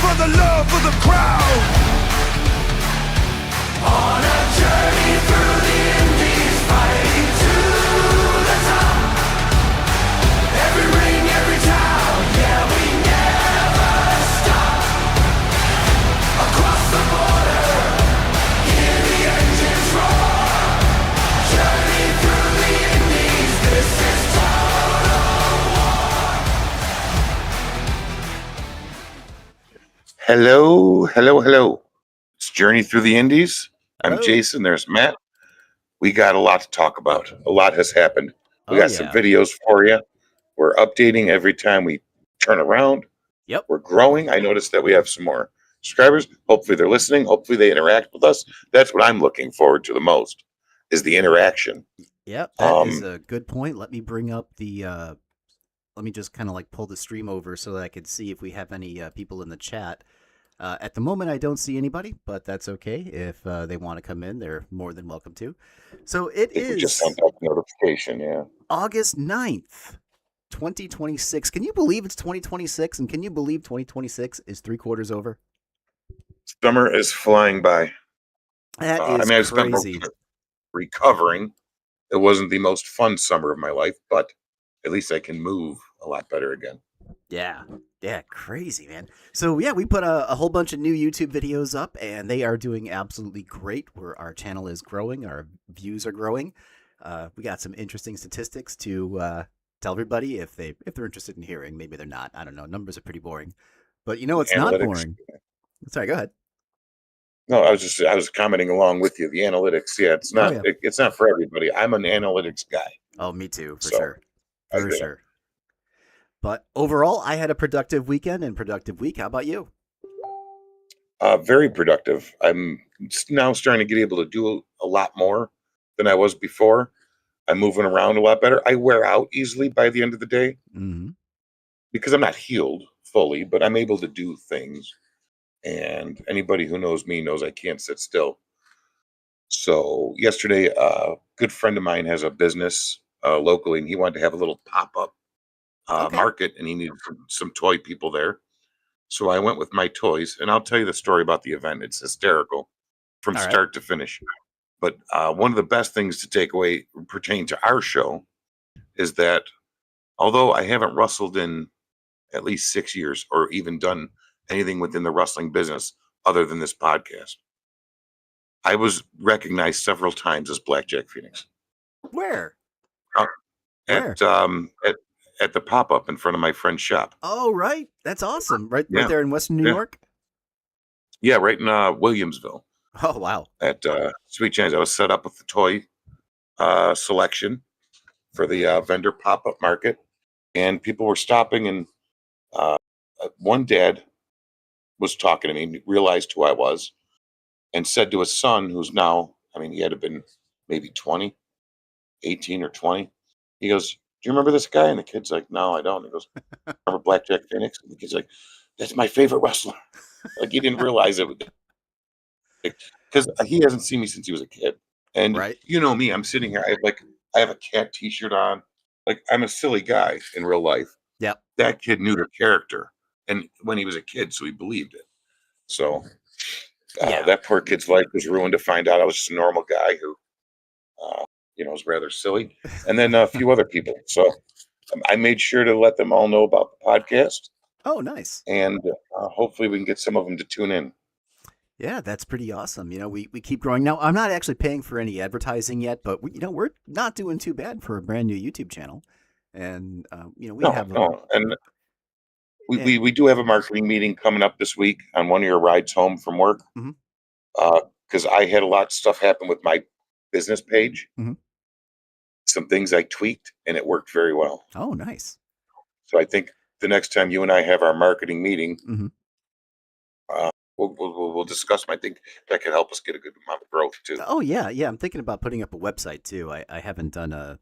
for the love of the crowd. On a journey through the Indies, fighting to the top. Every ring, every town, yeah, we never stop. Across the border, hear the engines roar. Journey through the Indies, this is Total War. Hello. It's Journey Through the Indies. I'm Hello. Jason. There's Matt. We got a lot to talk about. A lot has happened. We Oh, got some yeah. videos for you. We're updating every time we turn around. Yep. We're growing. I noticed that we have some more subscribers. Hopefully they're listening. Hopefully they interact with us. That's what I'm looking forward to the most, is the interaction. Yep, that is Um, a good point. Let me bring up the. Let me just kind of like pull the stream over so that I could see if we have any people in the chat. At the moment, I don't see anybody, but that's okay. If they want to come in, they're more than welcome to. So it I think we just is sent out a notification, yeah. August 9th, 2026. Can you believe it's 2026? And can you believe 2026 is 3/4 over? Summer is flying by. That I is mean, I've spent most crazy. of it recovering. It wasn't the most fun summer of my life, but at least I can move a lot better again. Yeah, crazy, man. So yeah, we put a whole bunch of new YouTube videos up, and they are doing absolutely great. Our channel is growing, our views are growing. We got some interesting statistics to tell everybody if they're interested in hearing. Maybe they're not. I don't know. Numbers are pretty boring, but you know it's not Analytics. boring. Sorry, go ahead. No, I was commenting along with you. The analytics, yeah, it's not yeah. it's not for everybody. I'm an analytics guy. Oh, me too, for So, sure, I for get it. sure. But overall, I had a productive weekend and productive week. How about you? Very productive. I'm now starting to get able to do a lot more than I was before. I'm moving around a lot better. I wear out easily by the end of the day Mm-hmm. because I'm not healed fully, but I'm able to do things. And anybody who knows me knows I can't sit still. So yesterday, a good friend of mine has a business locally, and he wanted to have a little pop-up Okay. market, and he needed some toy people there. So I went with my toys, and I'll tell you the story about the event. It's hysterical from All right. start to finish. But one of the best things to take away pertaining to our show is that although I haven't wrestled in at least 6 years or even done anything within the wrestling business other than this podcast, I was recognized several times as Blackjack Phoenix. Where? At the pop-up in front of my friend's shop. Oh, right. That's awesome. Right Yeah. there in Western New Yeah. York. Yeah, right in Williamsville Oh, wow. at Sweet Chance. I was set up with the toy selection for the vendor pop-up market, and people were stopping, and one dad was talking to me, realized who I was, and said to his son, who's now, I mean, he had to have been maybe 20, 18 or 20. He goes, "Do you remember this guy?" And the kid's like, "No, I don't." He goes, "Remember Blackjack Phoenix?" And the kid's like, "That's my favorite wrestler." Like he didn't realize it because he hasn't seen me since he was a kid. And Right. you know me, I'm sitting here. I have a cat T-shirt on. Like I'm a silly guy in real life. Yep. That kid knew the character, and when he was a kid, so he believed it. So Yeah. that poor kid's life was ruined to find out I was just a normal guy who, was rather silly, and then a few other people. So I made sure to let them all know about the podcast, Oh, nice. and hopefully we can get some of them to tune in. Yeah, that's pretty awesome. You know, we keep growing. Now, I'm not actually paying for any advertising yet, but we're not doing too bad for a brand new YouTube channel. And we have And we do have a marketing meeting coming up this week on one of your rides home from work. Mhm. Because I had a lot of stuff happen with my business page. Mhm. Some things I tweaked, and it worked very well. Oh, nice. So I think the next time you and I have our marketing meeting, Mhm. we'll discuss them. I think that could help us get a good amount of growth too. Oh, yeah. I'm thinking about putting up a website too. I haven't done a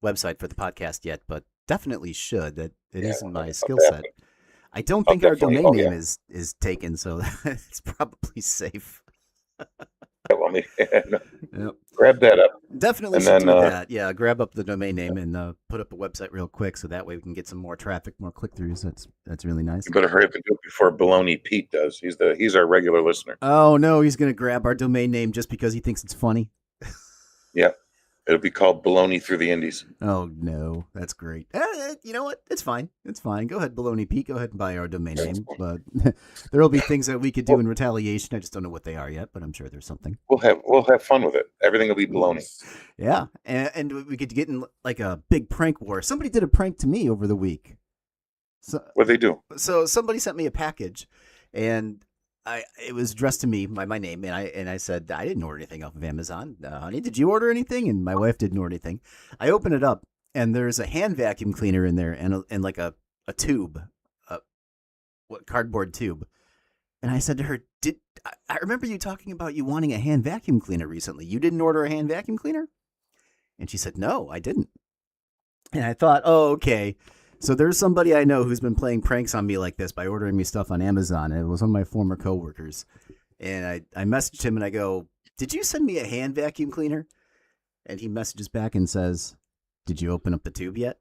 website for the podcast yet, but definitely should. That it is in my skill set. I don't think our domain name is taken, so it's probably safe. Well, I mean, Yep. grab that up. Definitely And should then, do that. Yeah, grab up the domain name and put up a website real quick, so that way we can get some more traffic, more click-throughs. That's really nice. You better hurry up and do it before Baloney Pete does. He's our regular listener. Oh no, he's gonna grab our domain name just because he thinks it's funny. Yeah. It'll be called Baloney Through the Indies. Oh no, that's great. You know what? It's fine. It's fine. Go ahead, Baloney Pete. Go ahead and buy our domain name. But there will be things that we could do in retaliation. I just don't know what they are yet, but I'm sure there's something. We'll have fun with it. Everything will be baloney. Yeah, and we could get in like a big prank war. Somebody did a prank to me over the week. What they do? So somebody sent me a package, and it was addressed to me by my name, and I said I didn't order anything off of Amazon. Honey, did you order anything? And my wife didn't order anything. I open it up, and there's a hand vacuum cleaner in there, and like a tube, cardboard tube. And I said to her, I remember you talking about you wanting a hand vacuum cleaner recently. You didn't order a hand vacuum cleaner? And she said, no, I didn't. And I thought, oh, okay. So there's somebody I know who's been playing pranks on me like this by ordering me stuff on Amazon. And it was one of my former coworkers. And I messaged him and I go, did you send me a hand vacuum cleaner? And he messages back and says, did you open up the tube yet?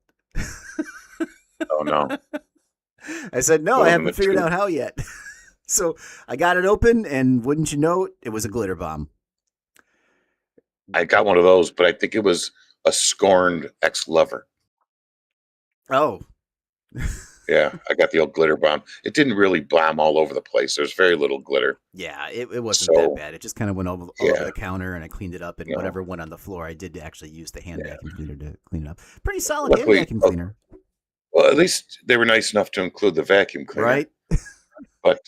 Oh, no. I said, no, I haven't figured out how yet. So I got it open, and wouldn't you know it was a glitter bomb. I got one of those, but I think it was a scorned ex-lover. Oh. Yeah, I got the old glitter bomb. It didn't really bomb all over the place. There's very little glitter. Yeah, it wasn't that bad. It just kind of went over the counter, and I cleaned it up, and No. whatever went on the floor, I did actually use the hand vacuum cleaner to clean it up. Pretty solid Luckily- hand vacuum cleaner, Well, at least they were nice enough to include the vacuum cleaner. right? But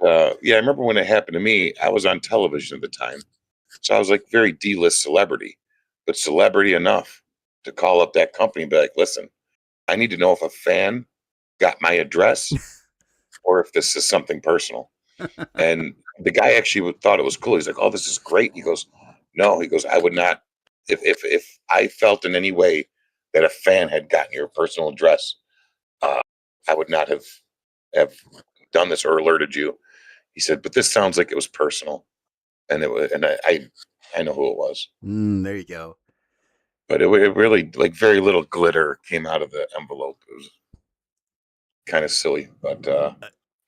yeah, I remember when it happened to me, I was on television at the time. So I was like very D-list celebrity, but celebrity enough to call up that company and be like, listen, I need to know if a fan got my address or if this is something personal. And the guy actually thought it was cool. He's like, oh, this is great. He goes, no, he goes, I would not, if I felt in any way that a fan had gotten your personal address, I would not have done this or alerted you. He said, but this sounds like it was personal. And it was, and I know who it was. There you go. But it really, like, very little glitter came out of the envelope. It was kind of silly, but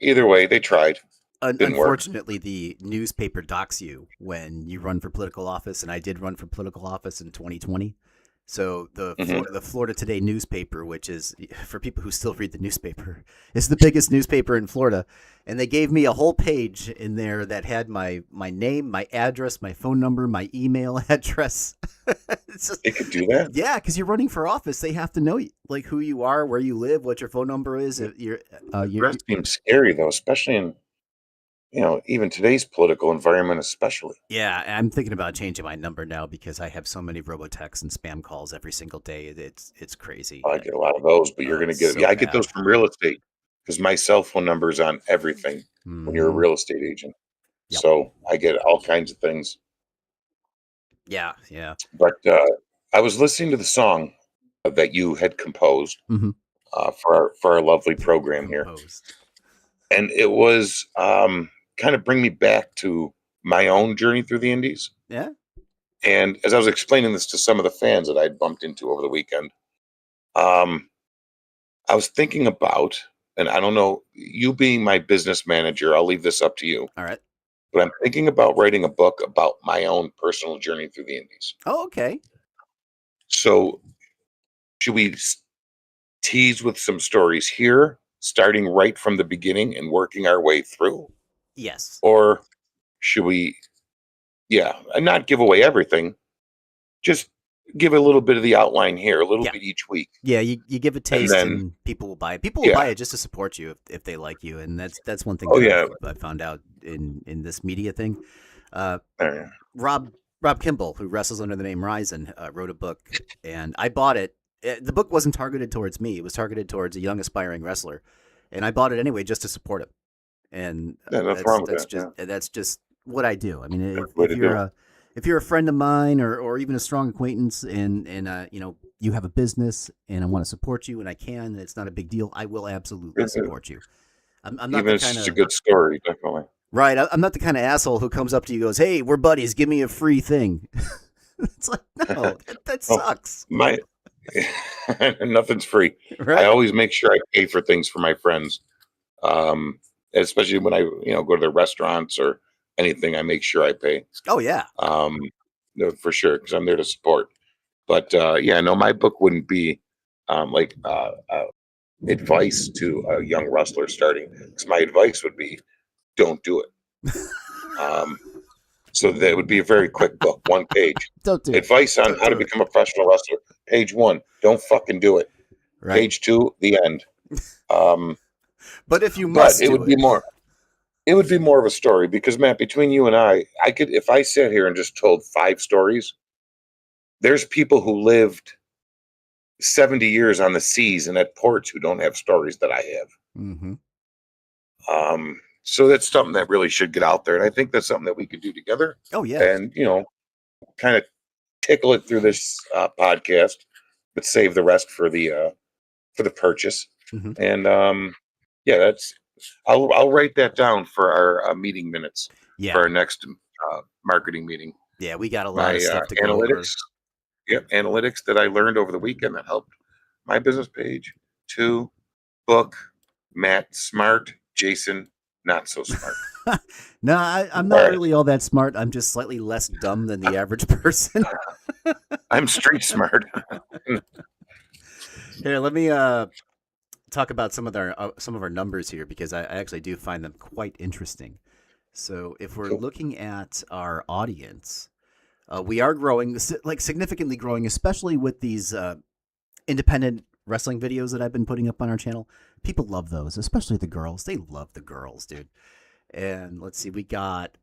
either way, they tried. Didn't work. Unfortunately, the newspaper docks you when you run for political office, and I did run for political office in 2020. So the Florida Today newspaper, which is, for people who still read the newspaper, is the biggest newspaper in Florida. And they gave me a whole page in there that had my name, my address, my phone number, my email address. They could do that? Yeah, because you're running for office. They have to know like who you are, where you live, what your phone number is. That seems scary, though, especially in, even today's political environment, especially. Yeah, I'm thinking about changing my number now because I have so many robotexts and spam calls every single day. It's crazy. I get a lot of those, but you're going to get so I get bad. those from real estate because my cell phone number is on everything when you're a Mhm. real estate agent. Yep. So I get all kinds of things. Yeah. But I was listening to the song that you had composed Mhm. for our lovely program here, Composed. and it was kind of bring me back to my own journey through the Indies. Yeah. And as I was explaining this to some of the fans that I'd bumped into over the weekend, I was thinking about, and I don't know, you being my business manager, I'll leave this up to you, All right. but I'm thinking about writing a book about my own personal journey through the Indies. Oh, okay. So should we tease with some stories here, starting right from the beginning and working our way through? Yes. Or should we, and not give away everything, just give a little bit of the outline here, a little Yeah. bit each week. Yeah, you give a taste and, then- people will buy it. People will Yeah. buy it just to support you if they like you, and that's one thing. Oh, that yeah. I found out in this media thing. Uh, Rob Kimball, who wrestles under the name Ryzen, wrote a book, and I bought it. The book wasn't targeted towards me; it was targeted towards a young aspiring wrestler, and I bought it anyway just to support him. And Yeah, nothing wrong with that, just that's just what I do. I mean, That's the way to do it. if you're a friend of mine or even a strong acquaintance, and you have a business, and I want to support you, and I can, and it's not a big deal, I will absolutely Yeah. support you. I'm not even the if it's kind just a of good story, definitely. right. I'm not the kind of asshole who comes up to you and goes, "Hey, we're buddies. Give me a free thing." It's like, no, that Oh, sucks. my nothing's free. I Right? always make sure I pay for things for my friends. Especially when I, go to the restaurants or anything, I make sure I pay. Oh, yeah. Um, no, for sure, because I'm there to support. But yeah, no, my book wouldn't be like advice to a young wrestler starting. Because my advice would be, don't do it. Um, so that would be a very quick book, one page. Don't do it. Advice on Don't how to do it. become a professional wrestler. Page 1, don't fucking do it. Right. Page 2, the end. But if you But must it do would be more. It would be more of a story because Matt, between you and I could, if I sat here and just told 5 stories, there's people who lived 70 years on the seas and at ports who don't have stories that I have. Mm-hmm. So that's something that really should get out there, and I think that's something that we could do together. Oh, yeah. And kind of tickle it through this podcast, but save the rest for the purchase. Mhm. And yeah, that's. I'll write that down for our meeting minutes Yeah. for our next marketing meeting. Yeah, we got a lot My of stuff to go over. analytics, analytics that I learned over the weekend that helped my business page. 2, book, Matt smart, Jason not so smart. No, I'm not All right. really all that smart. I'm just slightly less dumb than the average person. I'm street smart. Here, let me talk about some of our numbers here because I actually do find them quite interesting. So if we're Cool. looking at our audience, we are growing, like significantly growing, especially with these independent wrestling videos that I've been putting up on our channel. People love those, especially the girls. They love the girls, dude. And let's see, we got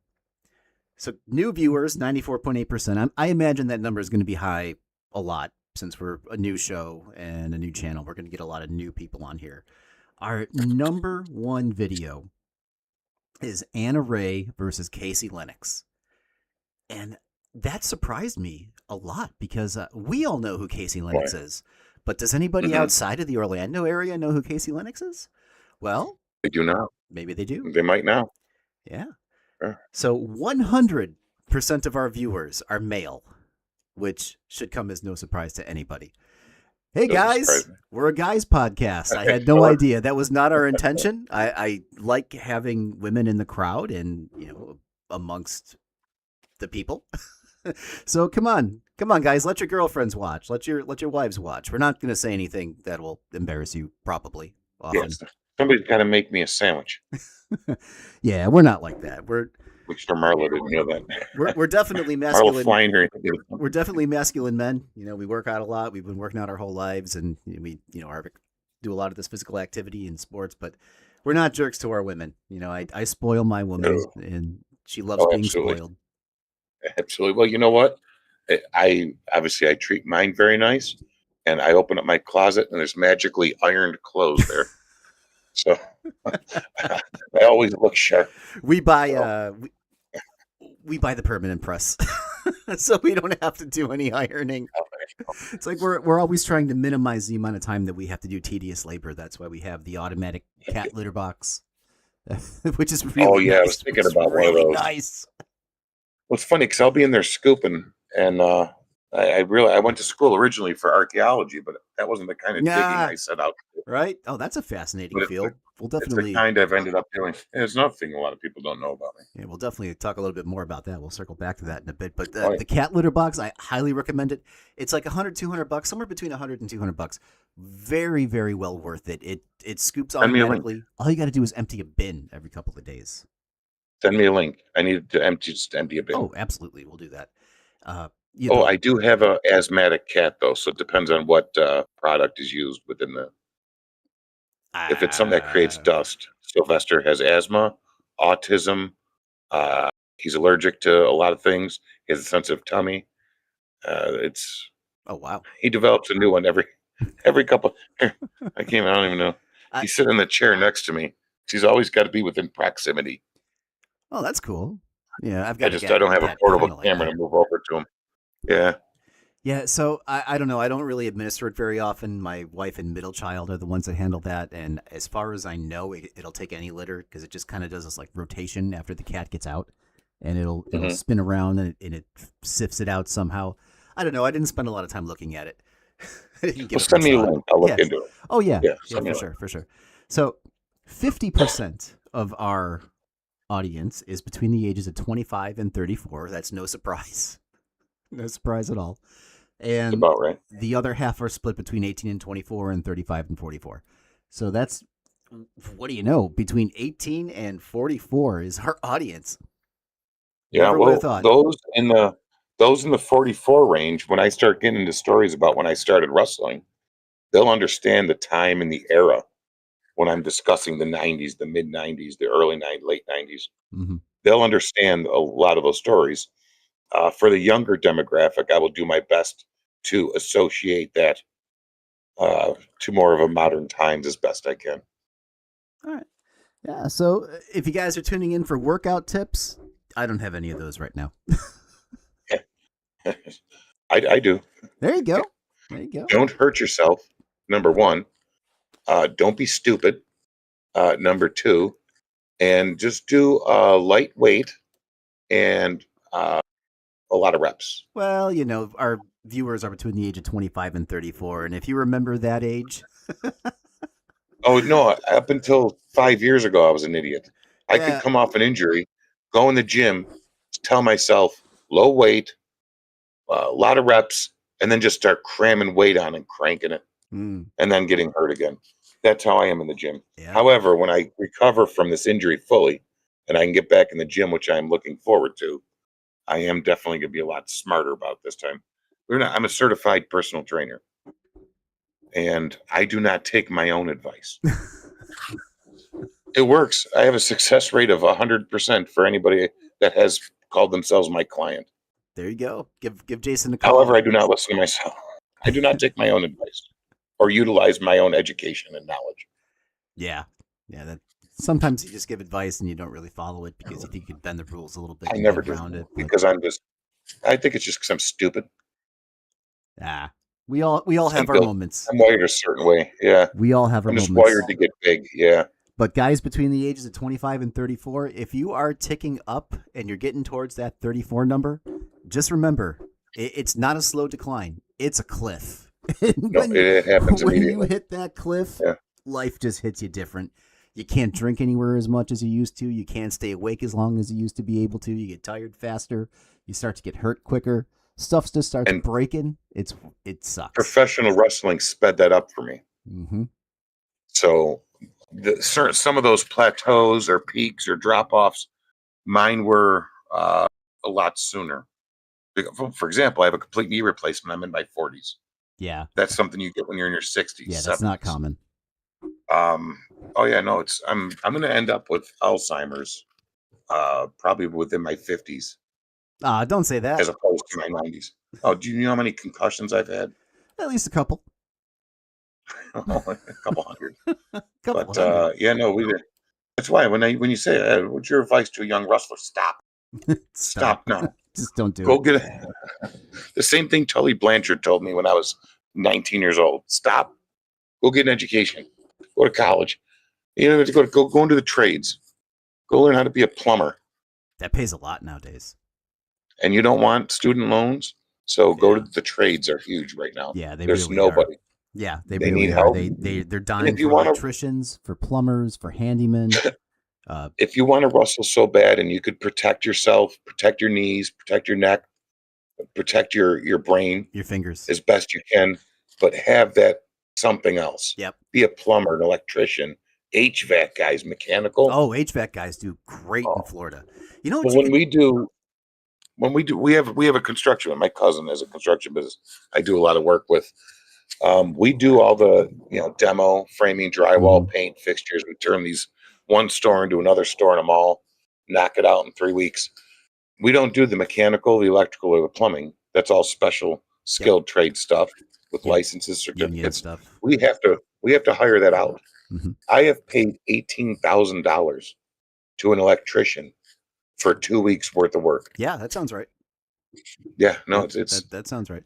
new viewers, 94.8%. I imagine that number is going to be high a lot since we're a new show and a new channel. We're going to get a lot of new people on here. Our number 1 video is Anna Ray versus Casey Lennox. And that surprised me a lot because we all know who Casey Lennox is. But does anybody Mhm. outside of the Orlando area know who Casey Lennox is? Well, They do now. maybe they do. They might now. Yeah. Sure. So 100% of our viewers are male, which should come as no surprise to anybody. Hey Doesn't guys, surprise me. we're a guys podcast. I had no Sure. idea. That was not our intention. I like having women in the crowd and, amongst the people. So come on guys, let your girlfriends watch. Let your wives watch. We're not going to say anything that will embarrass you probably often. Yes. Somebody's got to make me a sandwich. Yeah, we're not like that. We're Which for Marla didn't know that. we're definitely Marla masculine. flying her. We're definitely masculine men. We work out a lot. We've been working out our whole lives, and we, do a lot of this physical activity in sports. But we're not jerks to our women. I spoil my woman, and she loves being absolutely. spoiled. Absolutely. Well, you know what? I treat mine very nice, and I open up my closet and there's magically ironed clothes there. So I always look sharp. We buy we buy the permanent press, so we don't have to do any ironing. It's like we're always trying to minimize the amount of time that we have to do tedious labor. That's why we have the automatic cat litter box, which is really Oh, yeah, I nice. was thinking It's about one of really those. nice. Well, it's funny because I'll be in there scooping, and I went to school originally for archaeology, but that wasn't the kind of digging Nah. I set out to do. Right? Oh, that's a fascinating But it's field. We'll It's the definitely kind I've ended up doing. And it's another thing a lot of people don't know about me. we'll definitely talk a little bit more about that. We'll circle back to that in a bit. But Right. the cat litter box, I highly recommend it. It's like $100-$200, somewhere between $100 and $200. Very, very well worth it. It scoops Send me a link. automatically. All you got to do is empty a bin every couple of days. Send me a link. I need to just empty a bin. Oh, absolutely, we'll do that. I do have a asthmatic cat though, so it depends on what product is used within the. If it's something that creates dust, Sylvester has asthma, autism. He's allergic to a lot of things. He has a sensitive tummy. It's Oh wow. he develops a new one every couple. I don't even know. He's sitting in the chair next to me. He's always got to be within proximity. Oh, that's cool. Yeah, I've got. I don't have a portable camera to move over to him. Yeah. Yeah, so I don't know. I don't really administer it very often. My wife and middle child are the ones that handle that. And as far as I know, it'll take any litter because it just kind of does this like rotation after the cat gets out. and it'll Mhm. spin around and it sifts it out somehow. I don't know. I didn't spend a lot of time looking at it. I didn't give Well, it send much me a thought. link. I'll look Yes. into it. Oh yeah. Yeah, Yeah, send me for a sure, for sure. So 50% of our audience is between the ages of 25 and 34. That's no surprise. No surprise at all. It's And about right. the other half are split between 18 and 24 and 35 and 44. So that's, what do you know? Between 18 and 44 is our audience. Yeah, Never would well, have thought. those in the 44 range, when I start getting into stories about when I started wrestling, they'll understand the time and the era when I'm discussing the 90s, the mid 90s, the late 90s. Mhm. They'll understand a lot of those stories. For the younger demographic, I will do my best to associate that to more of a modern times as best I can. All right. Yeah. So if you guys are tuning in for workout tips, I don't have any of those right now. I do. There you go. There you go. Don't hurt yourself. Number one, don't be stupid. Number two, and just do lightweight and a lot of reps. Well, you know, our viewers are between the age of 25 and 34. And if you remember that age, Oh no! Up until 5 years ago, I was an idiot. I could yeah. come off an injury, go in the gym, tell myself low weight, a lot of reps, and then just start cramming weight on and cranking it, Mm, and then getting hurt again. That's how I am in the gym. yeah. However, when I recover from this injury fully, and I can get back in the gym, which I'm looking forward to, I am definitely going to be a lot smarter about this time. I'm a certified personal trainer, and I do not take my own advice. It works. I have a success rate of 100% for anybody that has called themselves my client. There you go. Give Jason a call. However, I do not listen to myself. I do not take my own advice or utilize my own education and knowledge. Yeah. Yeah. That sometimes you just give advice and you don't really follow it because you think you can bend the rules a little bit I and never get do around it. But, because I think it's just because I'm stupid. we all have I'm our built- moments. I'm wired a certain way. Yeah. We all have our I'm just moments. wired to get big. Yeah. But guys between the ages of 25 and 34, if you are ticking up and you're getting towards that 34 number, just remember, it's not a slow decline. It's a cliff. No, it happens when you immediately. hit that cliff, Yeah. life just hits you different. You can't drink anywhere as much as you used to. You can't stay awake as long as you used to be able to. You get tired faster. You start to get hurt quicker. Stuff just starts And- breaking. It sucks. Professional wrestling sped that up for me. Mm-hmm. So some of those plateaus or peaks or drop offs, mine were a lot sooner. For example, I have a complete knee replacement. I'm in my 40s. Yeah. That's something you get when you're in your 60s. Yeah, that's not 70s. common. Oh yeah, no, I'm going to end up with Alzheimer's probably within my 50s Don't say that. as opposed to my 90s. Oh, do you know how many concussions I've had? At least a couple. A couple hundred. Couple But hundred. yeah, no, that's why when you say, what's your advice to a young wrestler? Stop now. Just don't do Go it. get the same thing Tully Blanchard told me when I was 19 years old. Stop. Go get an education. Go to college. You know, go into the trades. Go learn how to be a plumber. That pays a lot nowadays. And you don't want student loans, so go Yeah. to the trades are huge right now. Yeah, they There's really nobody. are. Yeah, they They really need are. help. They're dying if you for wanna- electricians, for plumbers, for handymen. If you want to wrestle so bad and you could protect yourself, protect your knees, protect your neck, protect your brain Your fingers. as best you can, but have that something else. Yep. Be a plumber, an electrician, HVAC guys, mechanical. Oh, HVAC guys do great in Florida. You know what? But You we have a construction. My cousin has a construction business. I do a lot of work with. We do all the demo, framing, drywall, paint, fixtures. We turn these one store into another store in a mall, knock it out in 3 weeks. We don't do the mechanical, the electrical, or the plumbing. That's all special skilled trade stuff with Yeah. licenses, union certificates. stuff. We have to hire that out. Mhm. I have paid $18,000 to an electrician for 2 weeks worth of work. Yeah, that sounds right. Yeah, no, it's That sounds right.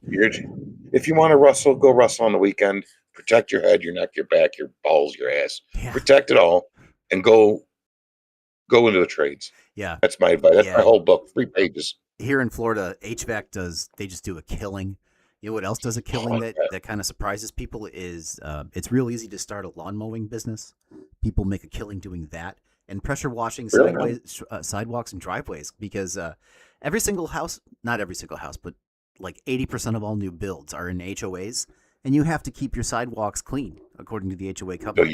if you want to wrestle, go wrestle on the weekend. Protect your head, your neck, your back, your balls, your ass. Yeah. Protect it all, and go into the trades. Yeah. That's my advice. That's Yeah. my whole book, 3 pages. Here in Florida, HVAC they just do a killing. You know what else does a killing that kind of surprises people is it's real easy to start a lawn mowing business. People make a killing doing that, and pressure washing Really? sidewalks and driveways because every single house, not every single house, but like 80% of all new builds are in HOAs, and you have to keep your sidewalks clean according to the HOA So covenant.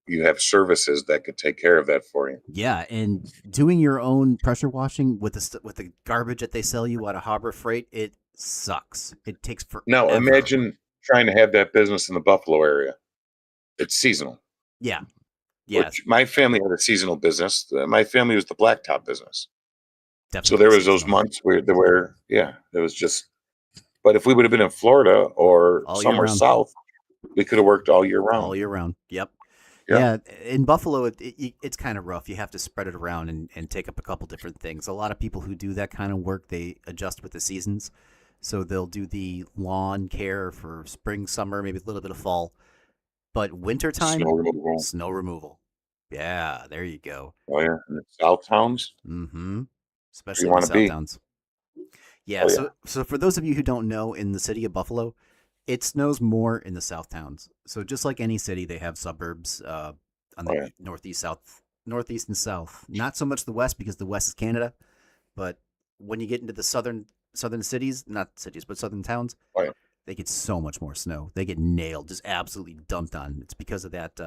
you have services that could take care of that for you. Yeah, and doing your own pressure washing with the garbage that they sell you out of Harbor Freight, it sucks. It takes forever. Now imagine trying to have that business in the Buffalo area. It's seasonal. Yeah. Yeah. Which my family had a seasonal business. My family was the blacktop business. Definitely So there was those seasonal. months where there was just. But if we would have been in Florida or All year somewhere round. south, we could have worked all year round. All year round. Yep. Yeah. Yeah. In Buffalo, it's kind of rough. You have to spread it around and take up a couple different things. A lot of people who do that kind of work, they adjust with the seasons. So they'll do the lawn care for spring, summer, maybe a little bit of fall. But wintertime, Snow removal. Yeah, there you go. Oh yeah, in the south towns. Mm-hmm. Especially in wanna the south be. towns. Yeah, Oh, yeah. so for those of you who don't know, in the city of Buffalo, it snows more in the south towns. So just like any city, they have suburbs on the Oh, yeah. northeast and south. Not so much the west because the west is Canada, but when you get into the southern cities, not cities, but southern towns, Oh, yeah. they get so much more snow. They get nailed, just absolutely dumped on. It's because of that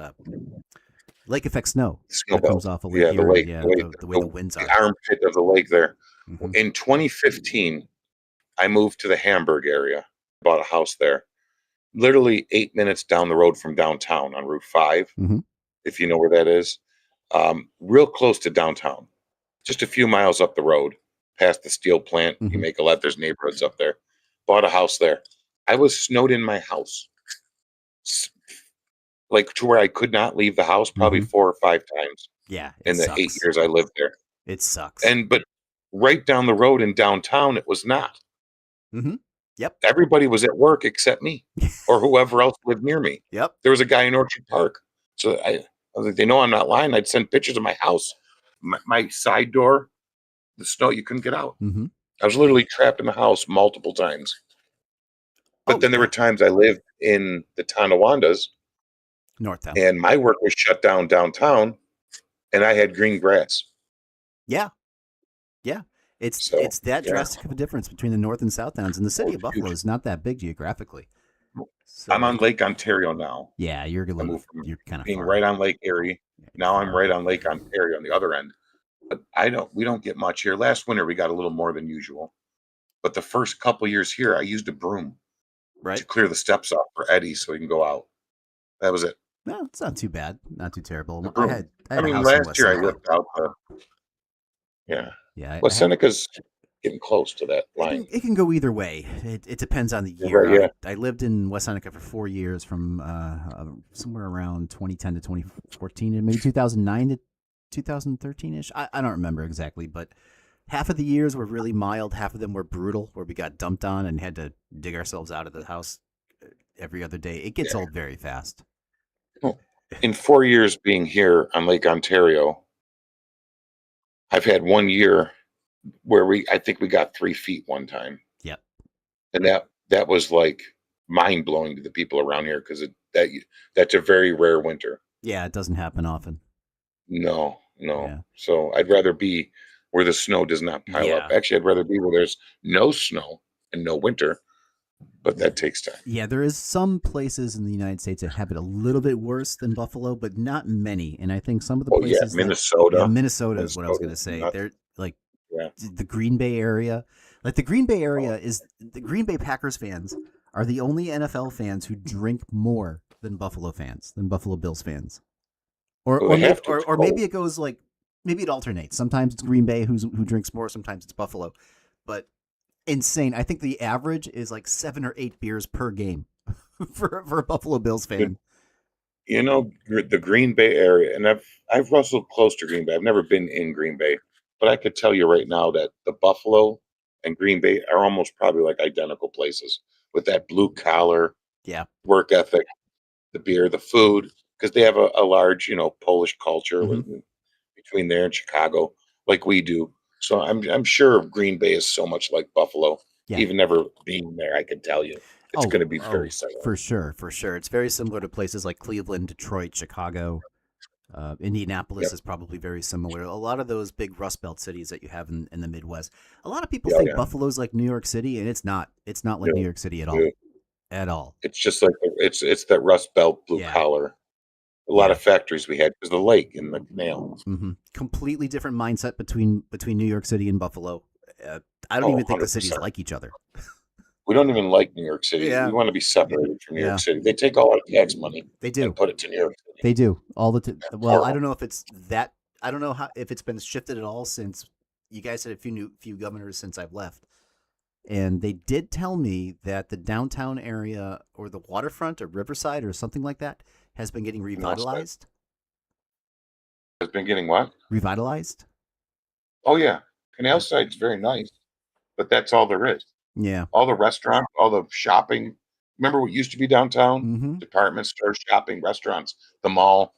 lake effect snow Snow that belt. comes off of Lake Yeah, the Erie. lake, Yeah, the way the winds are. the armpit of the lake there. Mhm. In 2015, I moved to the Hamburg area, bought a house there, literally 8 minutes down the road from downtown on Route 5, Mhm. if you know where that is. Real close to downtown, just a few miles up the road, past the steel plant. You Mhm. make a left, there's neighborhoods up there. Bought a house there. I was snowed in my house, like to where I could not leave the house probably 4 or 5 times Yeah, in the 8 sucks. years I lived there. It sucks. But right down the road in downtown, it was not. Mhm. Yep. Everybody was at work except me or whoever else lived near me. Yep. There was a guy in Orchard Park. So I was like, they know I'm not lying. I'd send pictures of my house, my side door, the snow, you couldn't get out. Mhm. I was literally trapped in the house multiple times. But Oh, then there were yeah. times I lived in the Tonawandas Northtown. and my work was shut down downtown and I had green grass. Yeah. Yeah. It's So, that yeah. drastic of a difference between the north and south towns. And the city Oh, of Buffalo huge. is not that big geographically. So I'm on Lake Ontario now. yeah, you're a I little, moved from you're kind of being far. right on Lake Erie. Yeah, Now I'm far. right on Lake Ontario on the other end. But we don't get much here. Last winter we got a little more than usual. But the first couple years here, I used a broom Right. to clear the steps off for Eddie so he can go out. That was it. No, it's not too bad. Not too terrible. The I broom. had I a mean, house in last West year I Seneca. whipped out yeah. Yeah, Well, Seneca's getting close to that line. it can go either way. It depends on the Yeah, year. right, yeah. I lived in West Seneca for 4 years, from somewhere around 2010 to 2014, and maybe 2009 to 2013 ish. I don't remember exactly, but half of the years were really mild. Half of them were brutal, where we got dumped on and had to dig ourselves out of the house every other day. It gets old very fast. In 4 years being here on Lake Ontario, I've had 1 year where I think we got 3 feet one time. Yep. And that was like mind blowing to the people around here because that's a very rare winter. Yeah, it doesn't happen often. No. Yeah. So I'd rather be where the snow does not pile up. Yeah. Actually, I'd rather be where there's no snow and no winter, but that takes time. Yeah, there is some places in the United States that have it a little bit worse than Buffalo, but not many. And I think some of the places, Minnesota. Minnesota is what I was going to say. Minnesota's They're like Yeah. the Green Bay area. Like the Green Bay area is the Green Bay Packers fans are the only NFL fans who drink more than Buffalo fans, than Buffalo Bills fans. Well, Or they have to. or maybe it goes like, maybe it alternates. Sometimes it's Green Bay who drinks more, sometimes it's Buffalo. But insane. I think the average is like 7 or 8 beers per game for a Buffalo Bills fan. You know, the Green Bay area, and I've wrestled close to Green Bay. I've never been in Green Bay, but I could tell you right now that the Buffalo and Green Bay are almost probably like identical places with that blue collar Yeah. work ethic, the beer, the food, because they have a large, Polish culture Mhm. between there and Chicago. like we do. So I'm sure Green Bay is so much like Buffalo. Yeah. Even never being there, I can tell you it's going to be very similar. For sure. It's very similar to places like Cleveland, Detroit, Chicago. Indianapolis Yep. is probably very similar. A lot of those big Rust Belt cities that you have in the Midwest. A lot of people Yeah, think yeah. Buffalo's like New York City, and it's not. It's not like Yeah, New York City at all. yeah. At all. It's just like it's that Rust Belt blue Yeah. collar. A lot Yeah. of factories we had because the lake and the canal. Completely different mindset between New York City and Buffalo. I don't Oh, even think the cities 100%. like each other. We don't even like New York City. Yeah. We want to be separated from New Yeah. York City. They take all our tax money They do. and put it to New York City. They do all the well. I Horrible. don't know if it's that. I don't know how if it's been shifted at all since you guys had a few governors since I've left. And they did tell me that the downtown area or the waterfront or Riverside or something like that has been getting revitalized. Has been getting what? Revitalized? Oh yeah, Canal Side's very nice, but that's all there is. Yeah. All the restaurants, all the shopping. Remember what used to be downtown? Mm-hmm. Department stores, shopping, restaurants, the mall.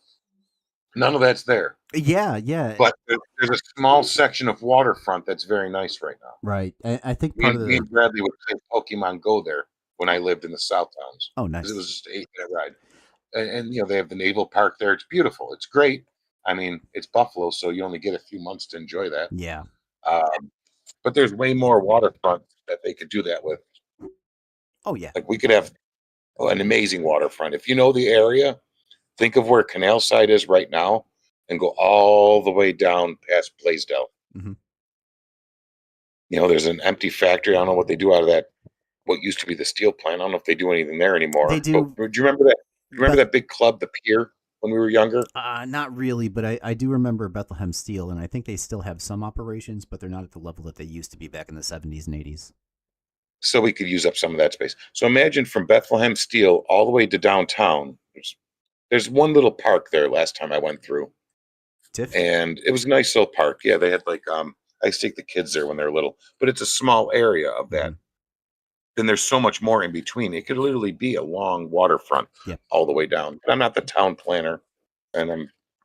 None of that's there. Yeah. But there's a small section of waterfront that's very nice right now. Right. I think Me part of and the. Bradley would play Pokemon Go there when I lived in the South Towns. Oh, 'Cause nice. it was just an 8-minute ride. And they have the naval park there. It's beautiful. It's great. I mean, it's Buffalo, so you only get a few months to enjoy that. Yeah. But there's way more waterfront that they could do that with. Oh yeah. Like we could have an amazing waterfront. If you know the area, think of where Canal Side is right now and go all the way down past Blaisdell. Mhm. There's an empty factory. I don't know what they do out of that. What used to be the steel plant. I don't know if they do anything there anymore. They do. But do you remember that? Do you remember that big club, the Pier, when we were younger? Not really, but I do remember Bethlehem Steel, and I think they still have some operations, but they're not at the level that they used to be back in the 70s and 80s. So we could use up some of that space. So imagine from Bethlehem Steel all the way to downtown. There's one little park there last time I went through. Tiff? And it was a nice little park. Yeah, they had I used to take the kids there when they were little, but it's a small area of that. Then there's so much more in between. It could literally be a long waterfront all the way down. But I'm not the town planner, and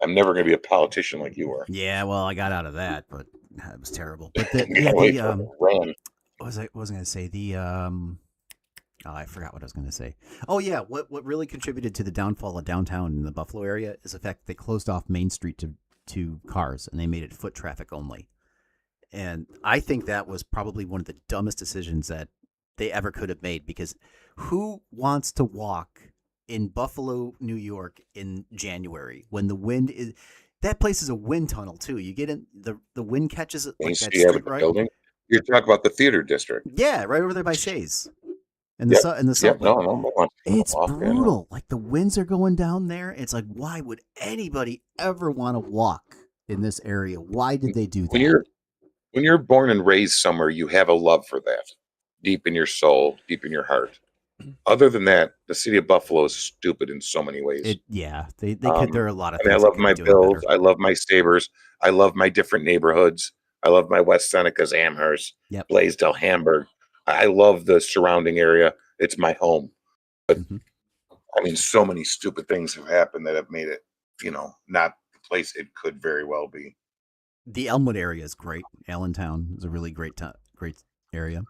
I'm never going to be a politician like you were. Yeah, well, I got out of that, but it was terrible. But the Ran. what was I going to say? I forgot what I was going to say. Oh yeah, what really contributed to the downfall of downtown in the Buffalo area is the fact that they closed off Main Street to cars and they made it foot traffic only. And I think that was probably one of the dumbest decisions that they ever could have made, because who wants to walk in Buffalo, New York in January when the wind is that place is a wind tunnel too. You get in the wind catches it like that street, right? Building. You're talking about the theater district. Yeah, right over there by Shays. And the sun, Yep, no. It's brutal. Like the winds are going down there. It's like, why would anybody ever want to walk in this area? Why did they do that? When you're born and raised somewhere, you have a love for that, deep in your soul, deep in your heart. Other than that, the city of Buffalo is stupid in so many ways. They could. There are a lot of. I mean, I love my Bills. I love my Sabres. I love my different neighborhoods. I love my West Senecas, Amherst, Blaisdell, Hamburg. I love the surrounding area. It's my home. But I mean, so many stupid things have happened that have made it, not the place it could very well be. The Elmwood area is great. Allentown is a really great area.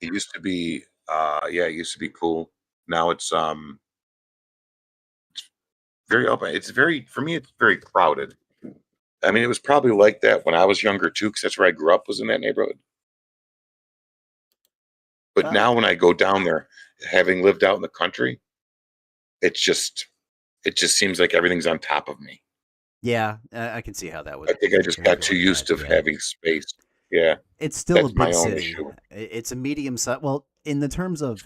It used to be, it used to be cool. Now it's very open. For me, it's very crowded. I mean, it was probably like that when I was younger too, because that's where I grew up, was in that neighborhood. But now when I go down there, having lived out in the country, it just seems like everything's on top of me. Yeah, I can see how that would. I think I just got too used to having space. Yeah. It's still That's a my big own city. issue. It's a medium size. Well, in the terms of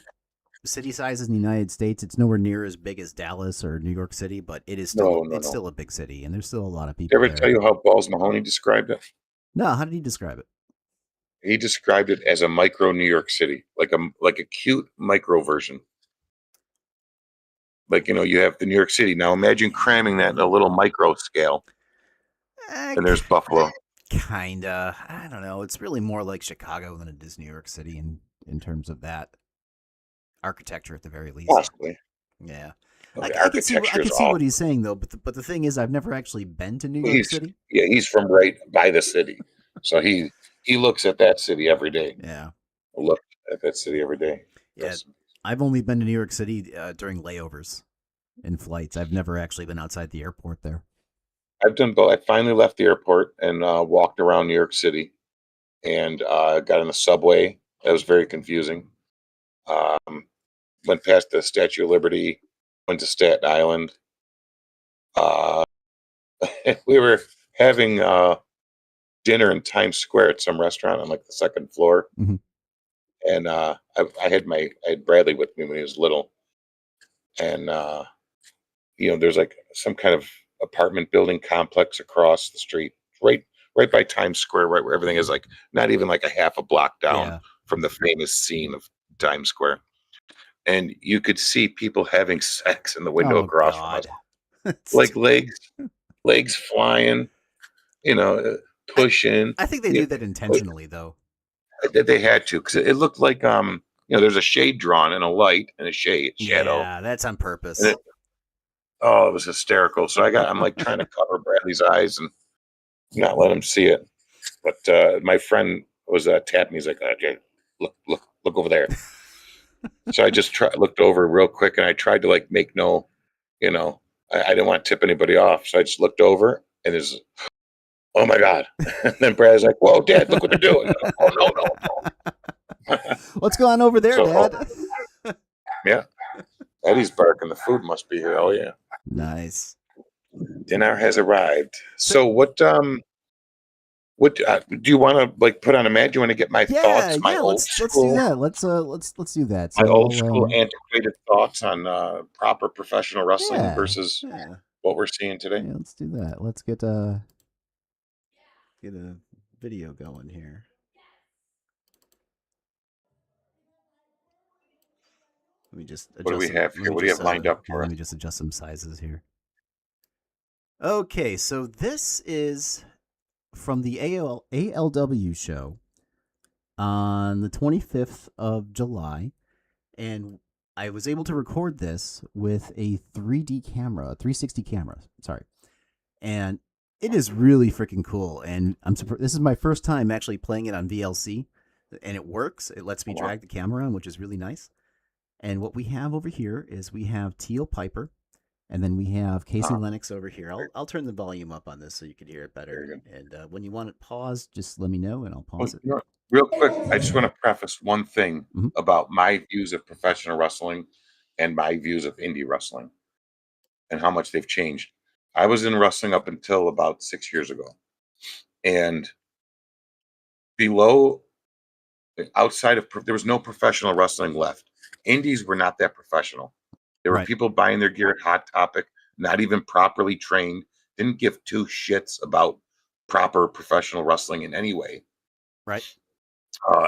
city sizes in the United States, it's nowhere near as big as Dallas or New York City, but it is still still a big city, and there's still a lot of people. Did I ever tell you how Balls Mahoney described it? No, how did he describe it? He described it as a micro New York City, like a cute micro version. Like, you have the New York City. Now imagine cramming that in a little micro scale. And there's Buffalo. Kinda. I don't know. It's really more like Chicago than it is New York City in terms of that architecture, at the very least. Possibly. Yeah. Okay, I can see what he's saying though, but the thing is, I've never actually been to New York City. Yeah, he's from right by the city. So he looks at that city every day. Yeah. Look at that city every day. Yeah. Yes. I've only been to New York City during layovers in flights. I've never actually been outside the airport there. I've done both. I finally left the airport and walked around New York City and got on the subway. That was very confusing. Went past the Statue of Liberty, went to Staten Island. We were having dinner in Times Square at some restaurant on like the second floor. Mhm. And I had Bradley with me when he was little. And there's like some kind of apartment building complex across the street, right by Times Square, right where everything is, like not even like a half a block down Yeah. from the famous scene of Times Square. And you could see people having sex in the window Oh, across God. from us, like legs flying, pushing. I think they do that intentionally, though. They had to, because it looked like there's a shade drawn and a light and a shadow. Yeah, that's on purpose. And it was hysterical. So I'm like trying to cover Bradley's eyes and not let him see it. But my friend was tapping me. He's like, "Jay, look over there." So I just looked over real quick, and I tried to like make no, I didn't want to tip anybody off. So I just looked over, and there's, oh my God. And then Brad's like, "Whoa, Dad, look what they're doing." Oh, no. What's going on over there, Dad? Yeah. Eddie's barking. The food must be here. Oh, yeah. Nice. Dinner has arrived. So what do you want to like put on a mat? Do you want to get my thoughts? My old let's school, do that. Let's do that. my So, old school antiquated thoughts on proper professional wrestling yeah, versus yeah, what we're seeing today. yeah, let's do that. Let's get a video going here. Let me just adjust What do we have here? What do you have lined up for Let us? me just adjust some sizes here. Okay, so this is from the ALW show on the 25th of July, and I was able to record this with a 360 camera, sorry. And it is really freaking cool, and this is my first time actually playing it on VLC, and it works. It lets me drag the camera on, which is really nice. And what we have over here is we have Teal Piper, and then we have Casey Lennox over here. I'll turn the volume up on this so you can hear it better. And when you want it paused, just let me know, and I'll pause it. Real quick, I just want to preface one thing Mhm. about my views of professional wrestling and my views of indie wrestling and how much they've changed. I was in wrestling up until about 6 years ago. And outside of, there was no professional wrestling left. Indies were not that professional. There were Right. people buying their gear at Hot Topic, not even properly trained, didn't give two shits about proper professional wrestling in any way. Right.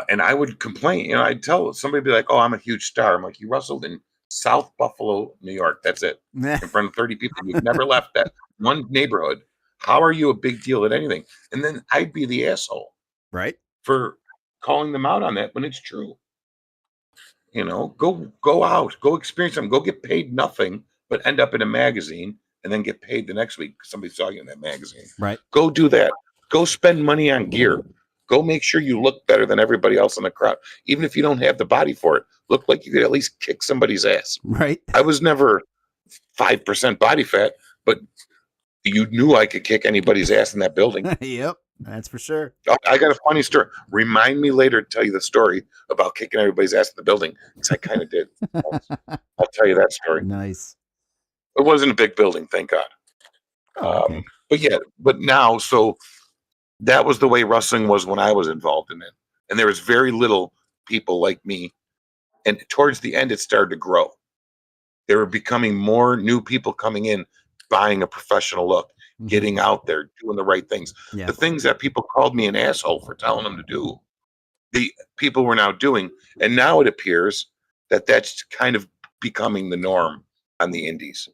And I would complain, I'd tell somebody, be like, "Oh, I'm a huge star." I'm like, "You wrestled in South Buffalo, New York. That's it. In front of 30 people. You've never left that one neighborhood. How are you a big deal at anything?" And then I'd be the asshole Right. for calling them out on that when it's true. Go out, go experience them, go get paid nothing, but end up in a magazine and then get paid the next week because somebody saw you in that magazine. Right. Go do that. Go spend money on gear. Go make sure you look better than everybody else in the crowd. Even if you don't have the body for it, look like you could at least kick somebody's ass. Right. I was never 5% body fat, but you knew I could kick anybody's ass in that building. Yep. That's for sure. I got a funny story. Remind me later to tell you the story about kicking everybody's ass in the building, because I kind of did. I'll tell you that story. Nice. It wasn't a big building, thank God. Okay. But now, so that was the way wrestling was when I was involved in it. And there was very little people like me. And towards the end, it started to grow. There were becoming more new people coming in, buying a professional look, getting out there, doing the right things. Yeah. The things that people called me an asshole for telling them to do, the people were now doing. And now it appears that that's kind of becoming the norm on the indies.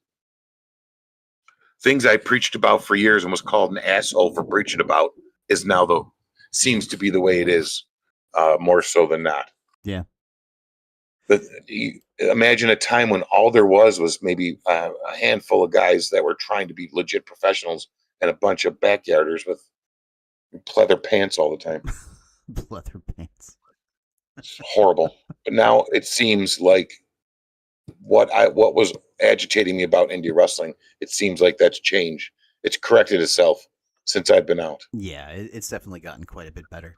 Things I preached about for years and was called an asshole for preaching about is now seems to be the way it is, more so than not. Yeah. But imagine a time when all there was maybe a handful of guys that were trying to be legit professionals and a bunch of backyarders with pleather pants all the time. Leather pants. It's horrible. But now it seems like what was agitating me about indie wrestling, it seems like that's changed. It's corrected itself since I've been out. Yeah, it's definitely gotten quite a bit better.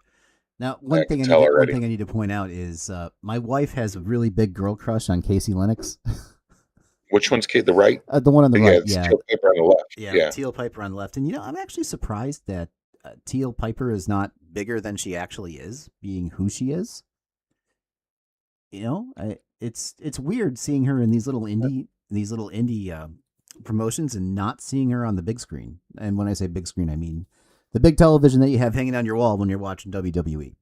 Now, I one can thing tell one already. thing I need to point out is my wife has a really big girl crush on Casey Lennox. Which one's Kate? The right? The one on the Yeah, right, it's yeah. Steel Paper on the left. Yeah, Yeah. Teal Piper on the left. And, you know, I'm actually surprised that Teal Piper is not bigger than she actually is, being who she is. You know, it's weird seeing her in these little indie promotions and not seeing her on the big screen. And when I say big screen, I mean the big television that you have hanging on your wall when you're watching WWE.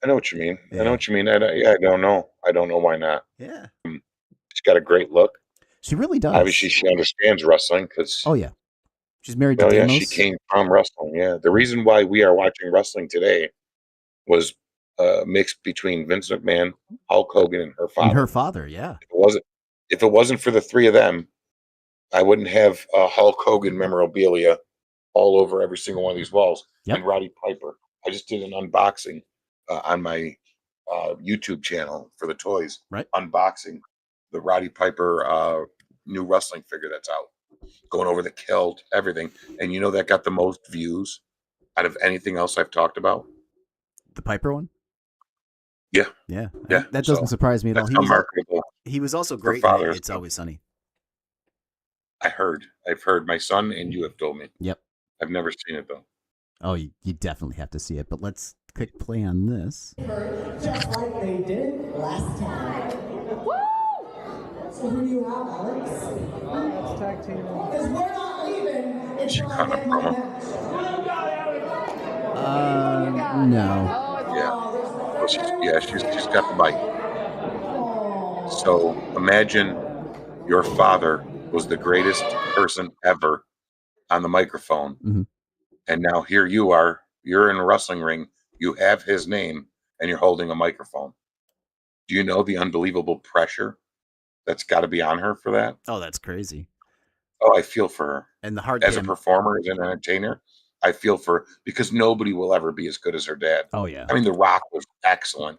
I know what you mean. I Yeah. know what you mean. I don't know. I don't know why not. Yeah, She's got a great look. she really does. Obviously, she understands wrestling because, Oh yeah, she's married to oh yeah, Demos. she came from wrestling. Yeah, the reason why we are watching wrestling today was mixed between Vince McMahon, Hulk Hogan, and her father. And her father, yeah. If it wasn't for the three of them, I wouldn't have Hulk Hogan memorabilia all over every single one of these walls. Yep. And Roddy Piper. I just did an unboxing on my YouTube channel for the toys. Right. Unboxing the Roddy Piper new wrestling figure that's out. Going over the kilt, everything. And you know that got the most views out of anything else I've talked about? The Piper one? Yeah. Yeah. Yeah, That doesn't so surprise me at all. That's unmarketable. He was also Her great in father It's is- Always Sunny. I've heard my son and you have told me. Yep. I've never seen it though. Oh, you definitely have to see it. But let's click play on this. Just like they did last time. So who do you have, Alex? Because we're not leaving She until cut I a get my promo. match. No. Yeah. She's got the bite. So imagine your father was the greatest person ever on the microphone. Mhm. And now here you are, you're in a wrestling ring, you have his name, and you're holding a microphone. Do you know the unbelievable pressure that's got to be on her for that? Oh, that's crazy. Oh, I feel for her. And the hard As a cam. performer, as an entertainer, I feel for her because nobody will ever be as good as her dad. Oh yeah. I mean, The Rock was excellent,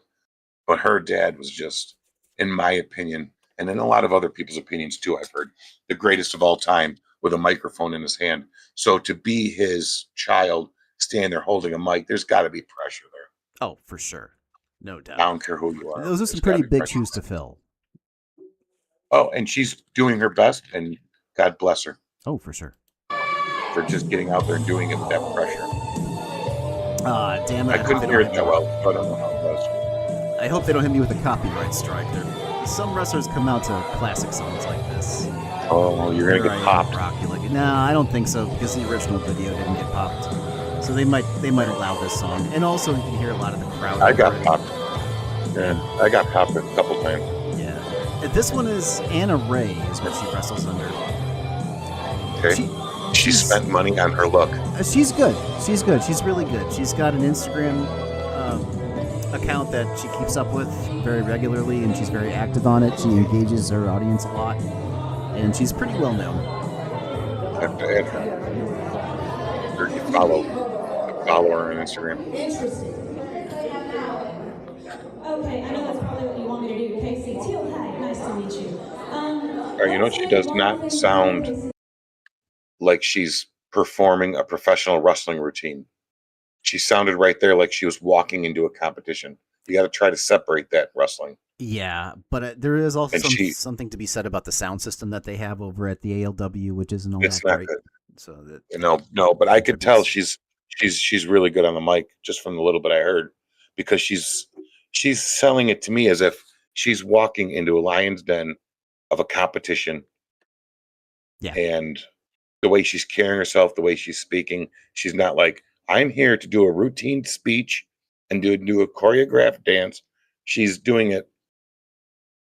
but her dad was just, in my opinion, and in a lot of other people's opinions too, I've heard, the greatest of all time with a microphone in his hand. So to be his child, stand there holding a mic, there's got to be pressure there. Oh, for sure. No doubt. I don't care who you are. Those are There's some gotta pretty be big pressure. shoes to fill. Oh, and she's doing her best, and God bless her Oh, for sure. for just getting out there and doing it with that pressure. Ah, damn it. I hope couldn't they hear don't it hit that well, so I don't know how it was. me- I hope they don't hit me with a copyright strike. Some wrestlers come out to classic songs like this. Oh, you're gonna Here get I Am, popped. Rock You Like It. No, I don't think so because the original video didn't get popped. So they might allow this song, and also you can hear a lot of the crowd. I got over it. popped. Yeah, I got popped a couple times. Yeah, And this one is Anna Ray, is what she wrestles under. Okay. She spent money on her look. She's good. She's good. She's really good. She's got an Instagram account that she keeps up with very regularly, and she's very active on it. She engages her audience a lot, and she's pretty well known. Have to add her. Or you follow her on Instagram. Interesting. Okay, I know that's probably what you want me to do. Casey Teal, hi, nice to meet you. You know, she does not sound like she's performing a professional wrestling routine. She sounded right there like she was walking into a competition. You got to try to separate that wrestling. Yeah, but there is also And she- something to be said about the sound system that they have over at the ALW, which isn't all It's that not great. good. So that No, but I could tell contributes. she's really good on the mic just from the little bit I heard, because she's selling it to me as if she's walking into a lion's den of a competition. Yeah. And the way she's carrying herself, the way she's speaking, she's not like, I'm here to do a routine speech and do a choreographed dance. She's doing it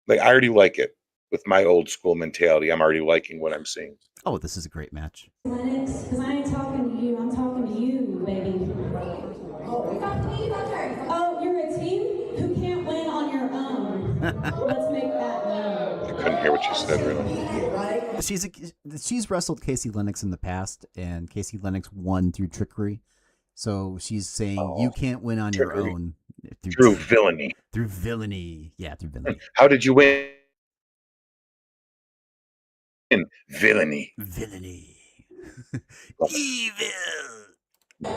like, I already like it with my old school mentality. I'm already liking what I'm seeing. Oh, this is a great match. Lennox, because I ain't talking to you, I'm talking to you, baby. Oh, you're a team who can't win on your own. Let's make that known. I couldn't hear what she said really. She's wrestled Casey Lennox in the past, and Casey Lennox won through trickery. So she's saying you can't win on your trickery. own Through villainy. through villainy. Yeah, through villainy. How did you win? Villainy. Villainy. Love it. Evil.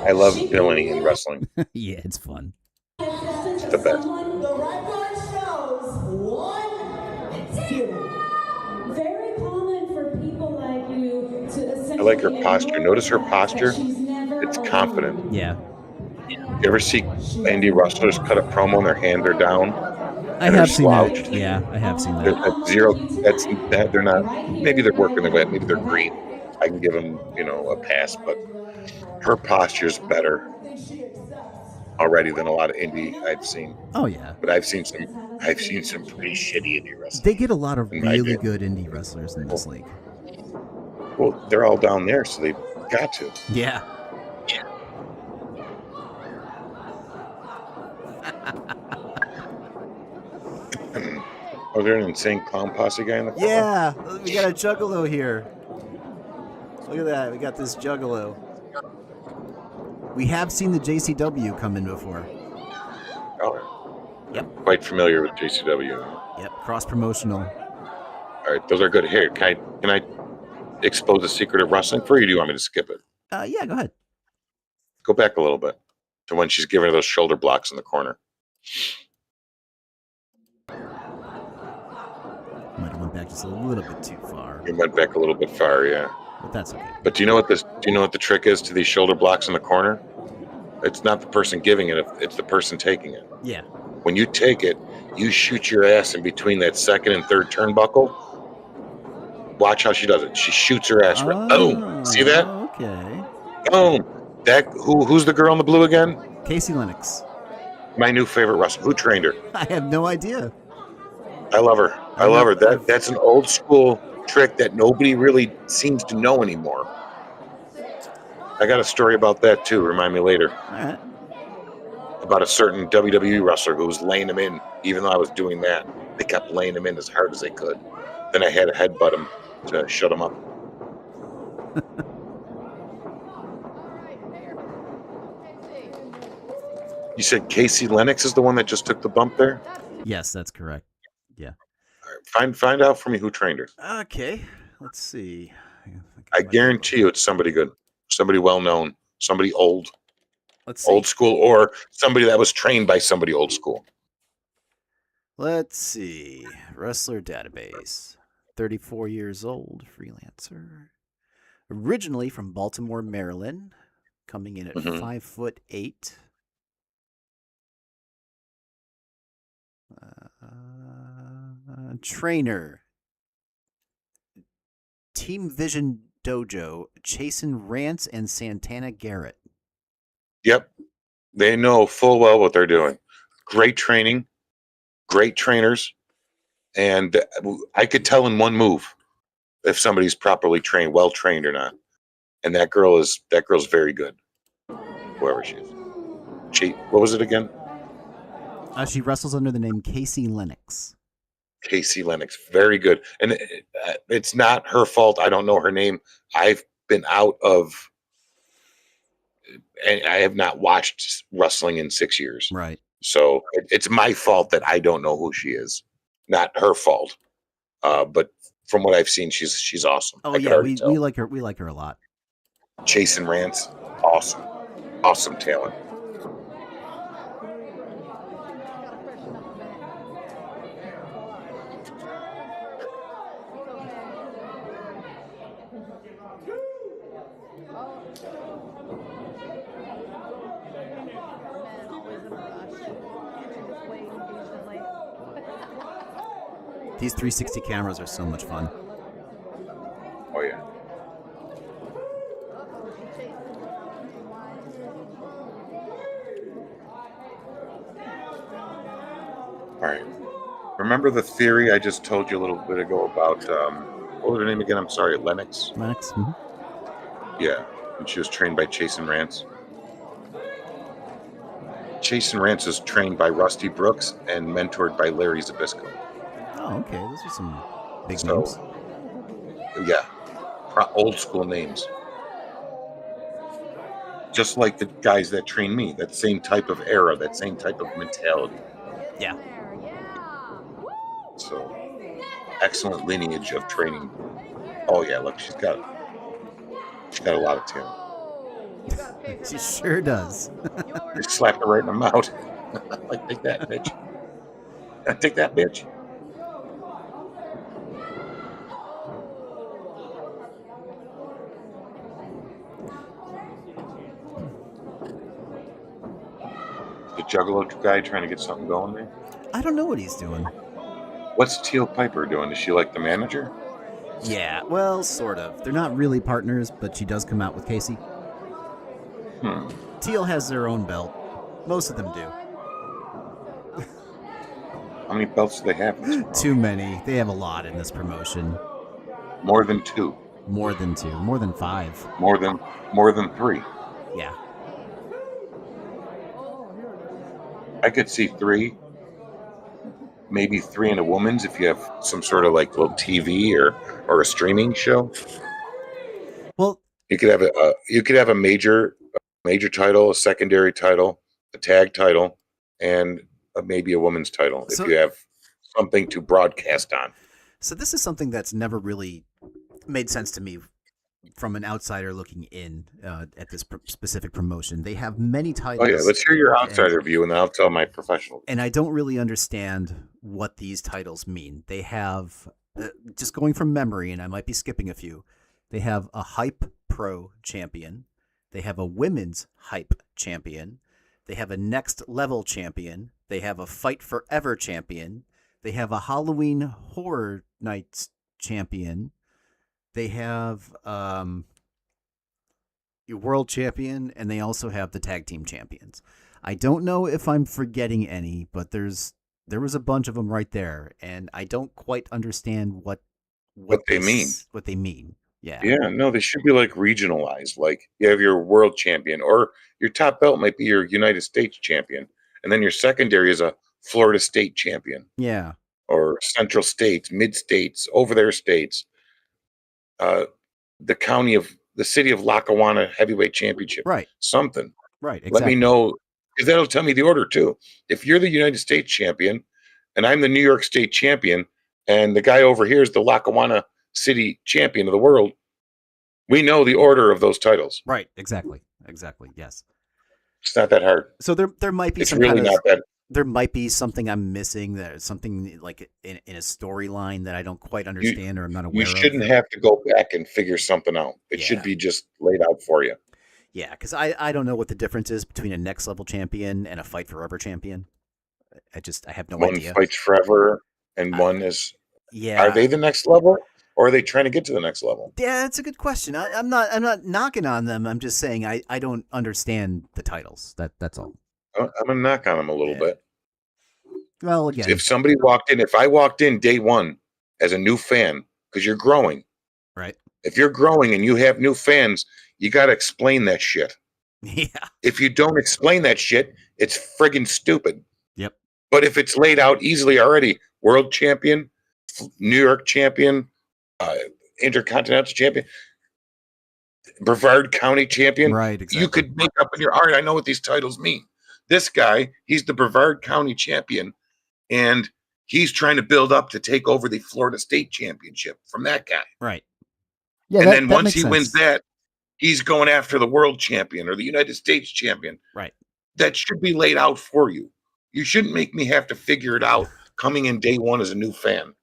I love villainy in wrestling. Yeah, it's fun. It's the best. The record shows 1, 2. Very common for people like you to essentially I like her posture. ignore Notice her the fact that posture. she's never It's alone. confident. Yeah. You ever see indie wrestlers cut a promo and their hands are down? I And they're have seen that. slouched? Yeah, I have seen They're that. at zero. They're not. Maybe they're working their way. Maybe they're green. I can give them, a pass. But her posture's better already than a lot of indie I've seen. Oh yeah. But I've seen some pretty shitty indie wrestling. They get a lot of In my really opinion. good indie wrestlers in this league. Well, they're all down there, so they've got to. Yeah. Oh, there's an insane clown posse guy in the corner? Yeah, we got a juggalo here. Look at that. We got this juggalo. We have seen the JCW come in before. Oh, Yep. quite familiar with JCW. Yep. Cross promotional. All right, those are good. Here, can I expose the secret of wrestling for you? Or do you want me to skip it? Yeah, go ahead. Go back a little bit to when she's giving her those shoulder blocks in the corner. Might have went back just a little bit too far, We went back a little bit far, yeah. but that's okay. But do you know what the trick is to these shoulder blocks in the corner? It's not the person giving it; it's the person taking it. Yeah. When you take it, you shoot your ass in between that second and third turnbuckle. Watch how she does it. She shoots her ass right. Boom. See that? Okay. Boom. Who's the girl in the blue again? Casey Lennox. My new favorite wrestler. Who trained her? I have no idea. I love her. I love her. That's an old school trick that nobody really seems to know anymore. I got a story about that too. Remind me later. All right. About a certain WWE wrestler who was laying him in, even though I was doing that. They kept laying him in as hard as they could. Then I had to headbutt him to shut him up. You said Casey Lennox is the one that just took the bump there? Yes, that's correct. Yeah. All right, find out for me who trained her. Okay. Let's see. I guarantee you it's somebody good, somebody well known, somebody old Let's see. school, or somebody that was trained by somebody old school. Let's see. Wrestler database. 34 years old, freelancer. Originally from Baltimore, Maryland, coming in at Mhm. 5'8". Trainer. Team Vision Dojo, Chasen Rance and Santana Garrett. Yep, they know full well what they're doing. Great training, great trainers, and I could tell in one move if somebody's properly trained, well trained or not. And that girl's very good. Whoever she is. What was it again? She wrestles under the name Casey Lennox. Casey Lennox, very good. And it's not her fault. I don't know her name. I've been out of, and I have not watched wrestling in 6 years. Right. So it's my fault that I don't know who she is. Not her fault. But from what I've seen, she's awesome. Oh I can yeah, already we tell. like her. We like her a lot. Chasen Rance, awesome. Awesome talent. These 360 cameras are so much fun. Oh yeah. All right. Remember the theory I just told you a little bit ago about what was her name again? I'm sorry, Lennox. Lennox. Yeah, and she was trained by Chasen Rance. Chasen Rance was trained by Rusty Brooks and mentored by Larry Zbyszko. Oh, okay. Those are some big So, names. Yeah, old school names. just like the guys that train me. That same type of era, that same type of mentality. Yeah. So excellent lineage of training. Oh yeah, look, she's got a lot of talent. She sure does. Just slapped her right in the mouth. Like, take that, bitch. Take that, bitch. The Juggalo guy trying to get something going there. I don't know what he's doing. What's Teal Piper doing? Is she like the manager? Yeah, well, sort of. They're not really partners, but she does come out with Casey. Teal has their own belt. Most of them do. How many belts do they have? Too many. They have a lot in this promotion. More than 2. More than 2. More than 5. More than 3. Yeah. I could see 3. Maybe 3 in a woman's if you have some sort of like little TV or a streaming show. Well, You could have a major title, a secondary title, a tag title, and maybe a woman's title So- if you have something to broadcast on. so this is something that's never really made sense to me from an outsider looking in at this specific promotion. They have many titles. Oh yeah, let's hear your outsider view, and then I'll tell my professional. And I don't really understand what these titles mean. They have, just going from memory, and I might be skipping a few, they have a Hype Pro champion. They have a Women's Hype champion. They have a Next Level champion. They have a Fight Forever champion. They have a Halloween Horror Nights champion. They have a world champion, and they also have the tag team champions. I don't know if I'm forgetting any, but there was a bunch of them right there, and I don't quite understand what they mean. What they mean. Yeah. Yeah, no, they should be like regionalized. Like you have your world champion, or your top belt might be your United States champion, and then your secondary is a Florida State champion, Yeah. or Central States, Mid States, over there states. The city of Lackawanna heavyweight championship. Right. Something. Right. Exactly. Let me know, because that'll tell me the order too. If you're the United States champion and I'm the New York State champion and the guy over here is the Lackawanna City champion of the world, we know the order of those titles. Right. Exactly. Exactly. Yes. It's not that hard. So there might be It's some really kind of, not that. there might be something I'm missing, that something like in a storyline that I don't quite understand or I'm not aware You of. shouldn't have to go back and figure something out. It Yeah. should be just laid out for you. Yeah, because I don't know what the difference is between a Next Level champion and a Fight Forever champion. I have no One idea. fights forever and one is. Yeah. Are they the next level, or are they trying to get to the next level? Yeah, that's a good question. I'm not knocking on them. I'm just saying I don't understand the titles. That's all. I'm gonna knock on them a little Yeah. bit. Well, again, If I walked in day one as a new fan, because you're growing, right? if you're growing and you have new fans, you got to explain that shit. Yeah. If you don't explain that shit, it's friggin' stupid. Yep. But if it's laid out easily already, world champion, New York champion, intercontinental champion, Brevard County champion, Right. Exactly. you could make up in your art. I know what these titles mean. This guy, he's the Brevard County champion, and he's trying to build up to take over the Florida State championship from that guy. Right. Yeah. And then once he wins that, he's going after the world champion or the United States champion. Right. That should be laid out for you. You shouldn't make me have to figure it out coming in day one as a new fan.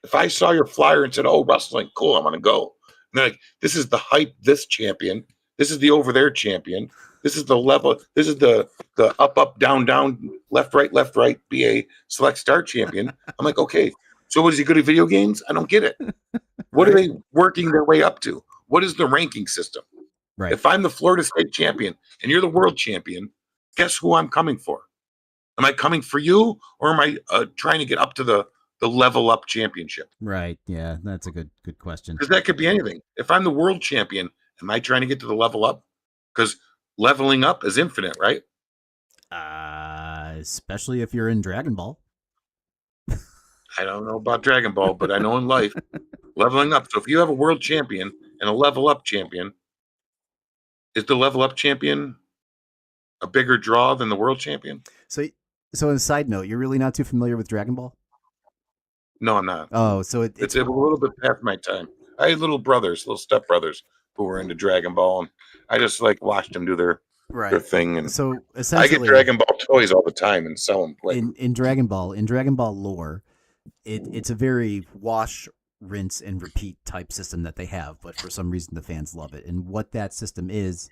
If I saw your flyer and said, "Oh, wrestling, cool, I'm going to go." And they're like, "This is the hype, this champion. This is the over there champion. This is the level. This is the up, down, left, right, BA select start champion." I'm like, okay, so what is he good at video games? I don't get it. What are they working their way up to? What is the ranking system? Right. If I'm the Florida State champion and you're the world champion, guess who I'm coming for? Am I coming for you, or am I trying to get up to the level up championship? Right. Yeah. That's a good question. Because that could be anything. If I'm the world champion, am I trying to get to the level up? Because leveling up is infinite, right? Especially if you're in Dragon Ball. I don't know about Dragon Ball, but I know in life, leveling up. So if you have a world champion and a level up champion, Is the level up champion a bigger draw than the world champion? So, on a side note, you're really not too familiar with Dragon Ball? No, I'm not. Oh, so It's a little bit past my time. I had little step brothers who were into Dragon Ball, and I just like watched them do their right. thing. And So I essentially, get Dragon Ball toys all the time and sell them quick. in Dragon Ball lore, it's a very wash, rinse, and repeat type system that they have, but for some reason the fans love it. And what that system is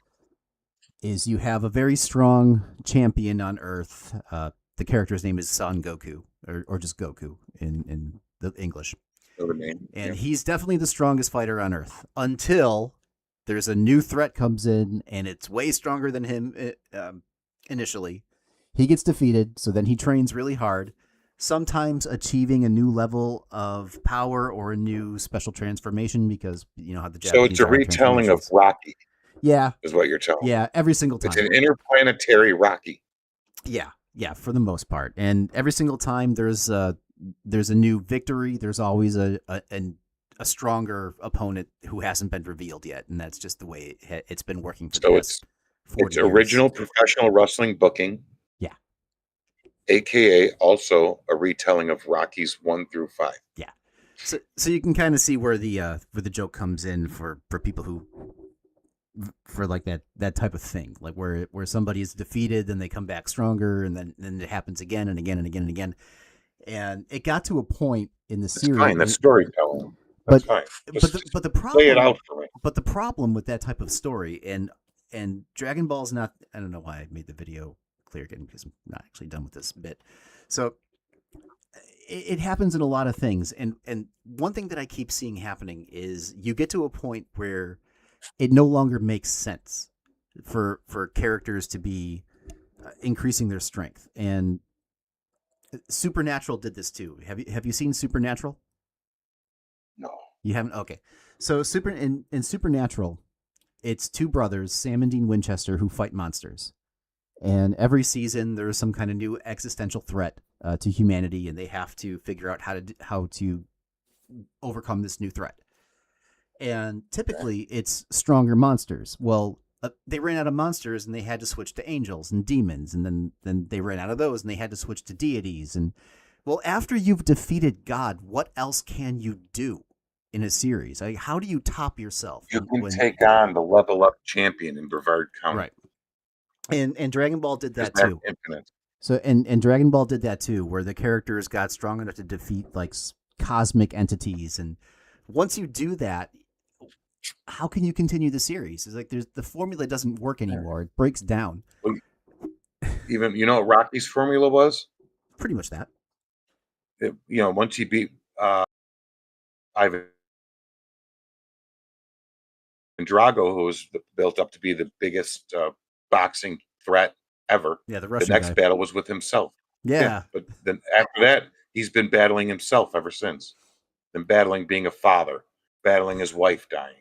you have a very strong champion on Earth. The character's name is Son Goku, or just Goku in the English. And he's definitely the strongest fighter on Earth until there's a new threat comes in, and it's way stronger than him initially. He gets defeated, so then he trains really hard, sometimes achieving a new level of power or a new special transformation, because you know how the Japanese So it's a retelling of Rocky. Yeah. Is what you're telling me. Yeah, every single time. It's an interplanetary Rocky. Yeah, for the most part. And every single time there's a new victory, there's always a stronger opponent who hasn't been revealed yet, and that's just the way it's been working for the past 40 it's years. Original professional wrestling booking. Yeah. AKA also a retelling of Rockies 1 through 5. Yeah. So you can kind of see where the joke comes in for people who for like that type of thing, like where somebody is defeated, then they come back stronger, and then it happens again and again and again and again. And it got to a point in the series. Fine, that's storytelling. That's fine. But the problem, lay it out for me. But the problem with that type of story, and Dragon Ball's not. I don't know why I made the video clear again, because I'm not actually done with this bit. So it happens in a lot of things, and one thing that I keep seeing happening is you get to a point where it no longer makes sense for characters to be increasing their strength. And Supernatural did this too. Have you seen Supernatural? No. You haven't? Okay. So in Supernatural, it's two brothers, Sam and Dean Winchester, who fight monsters. And every season there's some kind of new existential threat to humanity, and they have to figure out how to overcome this new threat. And typically it's stronger monsters. Well, they ran out of monsters and they had to switch to angels and demons, and then they ran out of those and they had to switch to deities. And well, after you've defeated God, what else can you do in a series? Like, how do you top yourself? You can take on the level up champion in Brevard County. Right. And Dragon Ball did that too. Infinite. So and Dragon Ball did that too, where the characters got strong enough to defeat like cosmic entities. And once you do that, how can you continue the series? It's like the formula doesn't work anymore. It breaks down. Even what Rocky's formula was? Pretty much that. Once he beat Ivan Drago, who was built up to be the biggest boxing threat ever. Yeah, the The Russian next guy. battle was with himself. Yeah. But then after that, he's been battling himself ever since. Then battling being a father, battling his wife dying,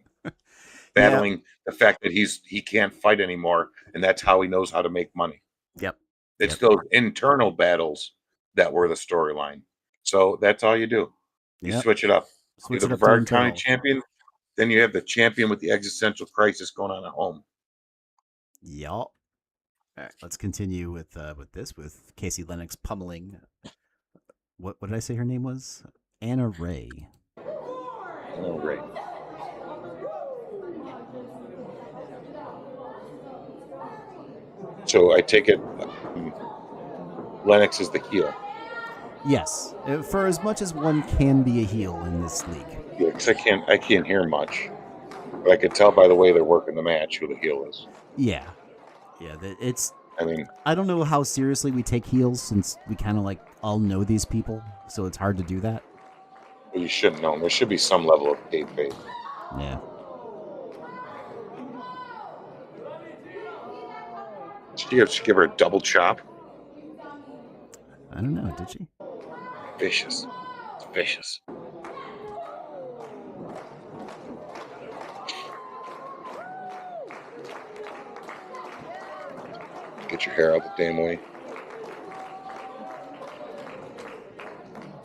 battling the fact that he can't fight anymore, and that's how he knows how to make money. Yep. It's those internal battles that were the storyline. So that's all you do. You Yep. switch it up. Switch You're it the up to Brevard County internal. champion. Then you have the champion with the existential crisis going on at home. Yep. All right, let's continue with Casey Lennox pummeling. What did I say her name was? Anna Ray. Oh, great. So I take it Lennox is the heel. Yes, for as much as one can be a heel in this league. Yeah, 'cause I can't hear much, but I could tell by the way they're working the match who the heel is. Yeah. I mean, I don't know how seriously we take heels, since we kind of like all know these people, so it's hard to do that. you shouldn't know. There should be some level of kayfabe. Yeah. Did she give her a double chop? I don't know, did she? Vicious. It's vicious. Get your hair out the damn way.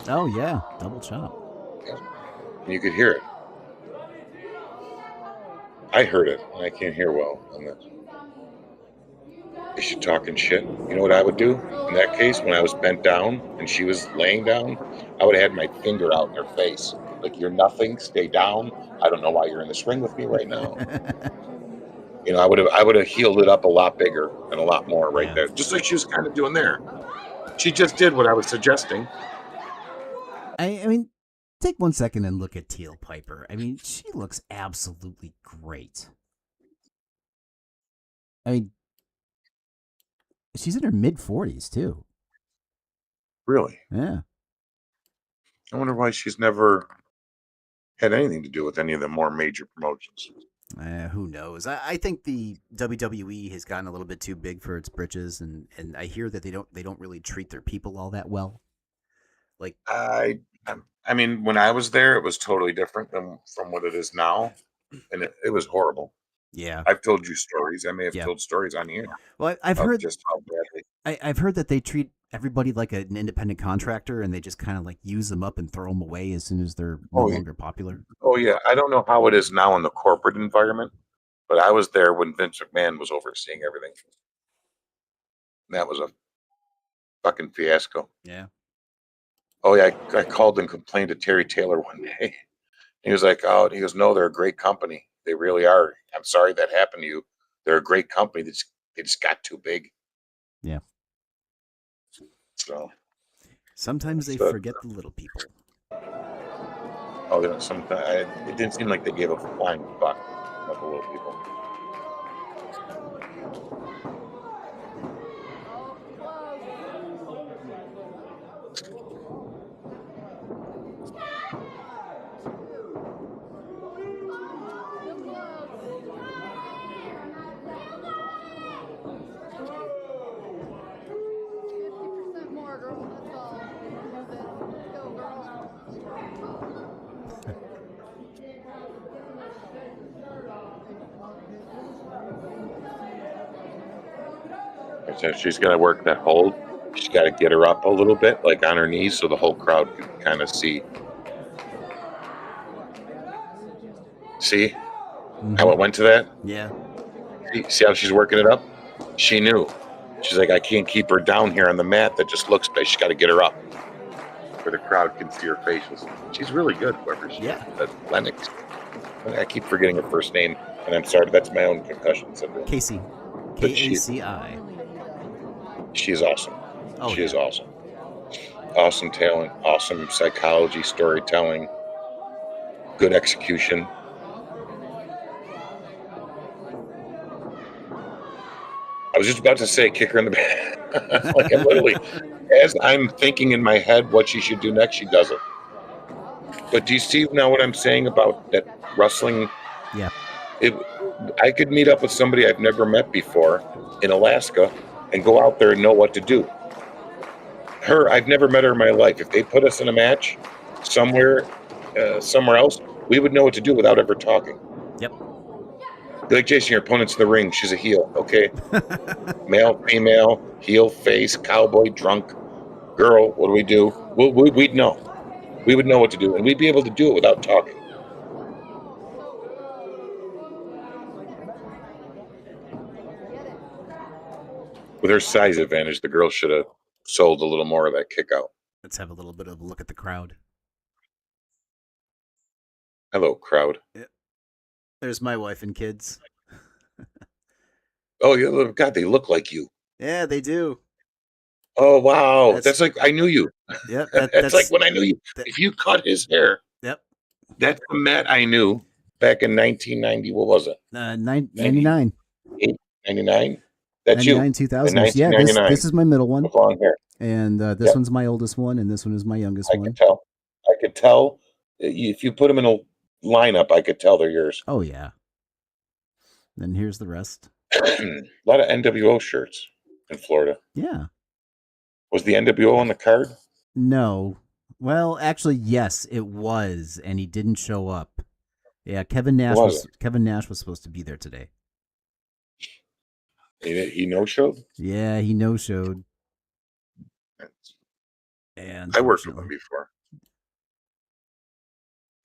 Oh yeah, double chop. You could hear it. I heard it, and I can't hear well. Is she talking shit? You know what I would do in that case? When I was bent down and she was laying down, I would have had my finger out in her face, like you're nothing. Stay down. I don't know why you're in this ring with me right now. You know, I would have healed it up a lot bigger and a lot more right Yeah. there, just like she was kind of doing there. She just did what I was suggesting. I mean, take 1 second and look at Teal Piper. I mean, she looks absolutely great. I mean, she's in her mid-40s too. Really, Yeah. I wonder why she's never had anything to do with any of the more major promotions. Who knows? I think the WWE has gotten a little bit too big for its britches, and I hear that they don't really treat their people all that well. Like, I mean, when I was there, it was totally different than from what it is now, and it was horrible. yeah, I've told you stories. I may have Yeah. told stories on here well, I've of heard just how badly. I've heard that they treat everybody like an independent contractor, and they just kind of like use them up and throw them away as soon as they're no Oh, yeah. longer popular. Oh yeah, I don't know how it is now in the corporate environment, but I was there when Vince McMahon was overseeing everything. And that was a fucking fiasco. Yeah. Oh yeah, I called and complained to Terry Taylor one day. He was like, "Oh," he goes, "No, they're a great company. They really are. I'm sorry that happened to you. They're a great company. They just got too big." Yeah. So, Sometimes they So- forget the little people. oh, you know, sometimes it didn't seem like they gave a flying fuck about the little people. More, girl. That's all. Let's go, girl. So she's got to work that hold. She's got to get her up a little bit, like on her knees, so the whole crowd can kind of see. See how it went to that? Yeah. See how she's working it up? She knew. She's like, I can't keep her down here on the mat that just looks bad. She's got to get her up where the crowd can see her facials. She's really good, whoever she Yeah. is. That's Lennox. I keep forgetting her first name, and I'm sorry. That's my own concussion syndrome. Casey. But she- KACI. She's awesome. Oh, She is yeah. awesome. Awesome talent, awesome psychology, storytelling, good execution. I was just about to say, kick her in the back. Like I'm literally, as I'm thinking in my head what she should do next, she does it. But do you see now what I'm saying about that wrestling? Yeah. I could meet up with somebody I've never met before in Alaska and go out there and know what to do. Her, I've never met her in my life. If they put us in a match somewhere else, we would know what to do without ever talking. Yep. Be like, Jason, your opponent's in the ring. She's a heel. Okay. Male, female, heel, face, cowboy, drunk, girl. What do we do? We'd know. We would know what to do, and we'd be able to do it without talking. With her size advantage, the girl should have sold a little more of that kick out. Let's have a little bit of a look at the crowd. Hello, crowd. There's my wife and kids. Oh, yeah, God, they look like you. Yeah, they do. Oh, wow. That's- That's like, I knew you. Yep. That's like when I knew you. that- If you cut his hair, Yep. that's the Matt I knew back in 1990. What was it? 99. 99? That's you. 99, 2000. In Yeah, 1999. this is my middle one. With long hair. And this Yep. one's my oldest one, and this one is my youngest I one. could tell. I could tell. If you put them in a lineup, I could tell they're yours. Oh, yeah. Then here's the rest. A lot of NWO shirts in Florida. Yeah. Was the NWO on the card? No. Well, actually, yes, it was, and he didn't show up. Yeah, Kevin Nash Was was supposed to be there today. He no-showed? Yeah, he no-showed. And I worked with him before.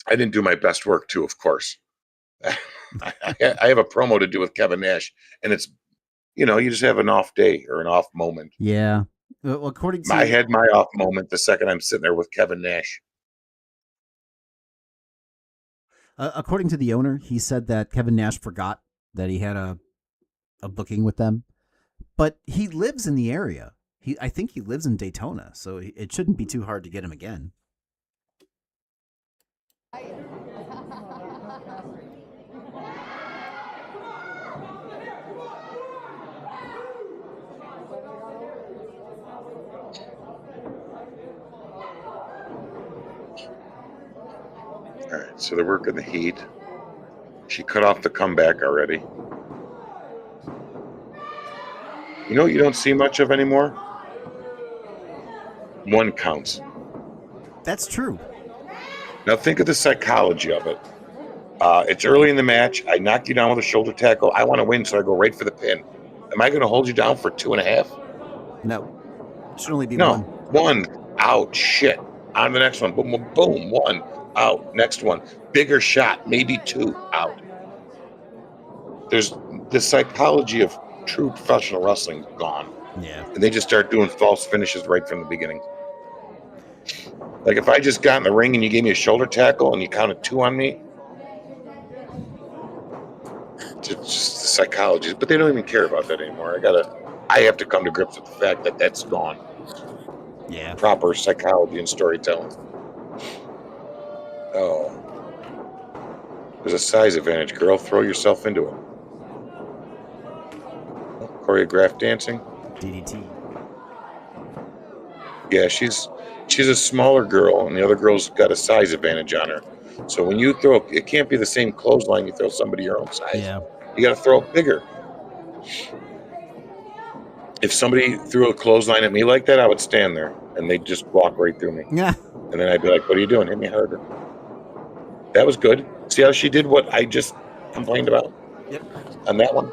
I didn't do my best work, too, of course. I have a promo to do with Kevin Nash, and it's, you just have an off day or an off moment. Yeah. Well, according to I had my off moment the second I'm sitting there with Kevin Nash. according to the owner, he said that Kevin Nash forgot that he had a booking with them, but he lives in the area. I think he lives in Daytona, so it shouldn't be too hard to get him again. All right, so they're working the heat. She cut off the comeback already. You know what you don't see much of anymore? One counts. That's true. Now think of the psychology of it. It's early in the match. I knocked you down with a shoulder tackle. I want to win, so I go right for the pin. Am I going to hold you down for 2.5? No. It should only be No. one. One. Out. Shit. On to the next one. Boom, boom, boom. One. Out. Next one. Bigger shot. Maybe 2. Out. There's the psychology of true professional wrestling gone. Yeah. And they just start doing false finishes right from the beginning. Like if I just got in the ring and you gave me a shoulder tackle and you counted 2 on me, it's just the psychology. But they don't even care about that anymore. I have to come to grips with the fact that that's gone. Yeah. Proper psychology and storytelling. Oh. There's a size advantage, girl. Throw yourself into it. Choreographed dancing. DDT. Yeah, she's a smaller girl, and the other girl's got a size advantage on her. So when you throw, it can't be the same clothesline you throw somebody your own size. Yeah. You got to throw it bigger. If somebody threw a clothesline at me like that, I would stand there, and they'd just walk right through me. Yeah. And then I'd be like, what are you doing? Hit me harder. That was good. See how she did what I just complained about? Yep. On that one?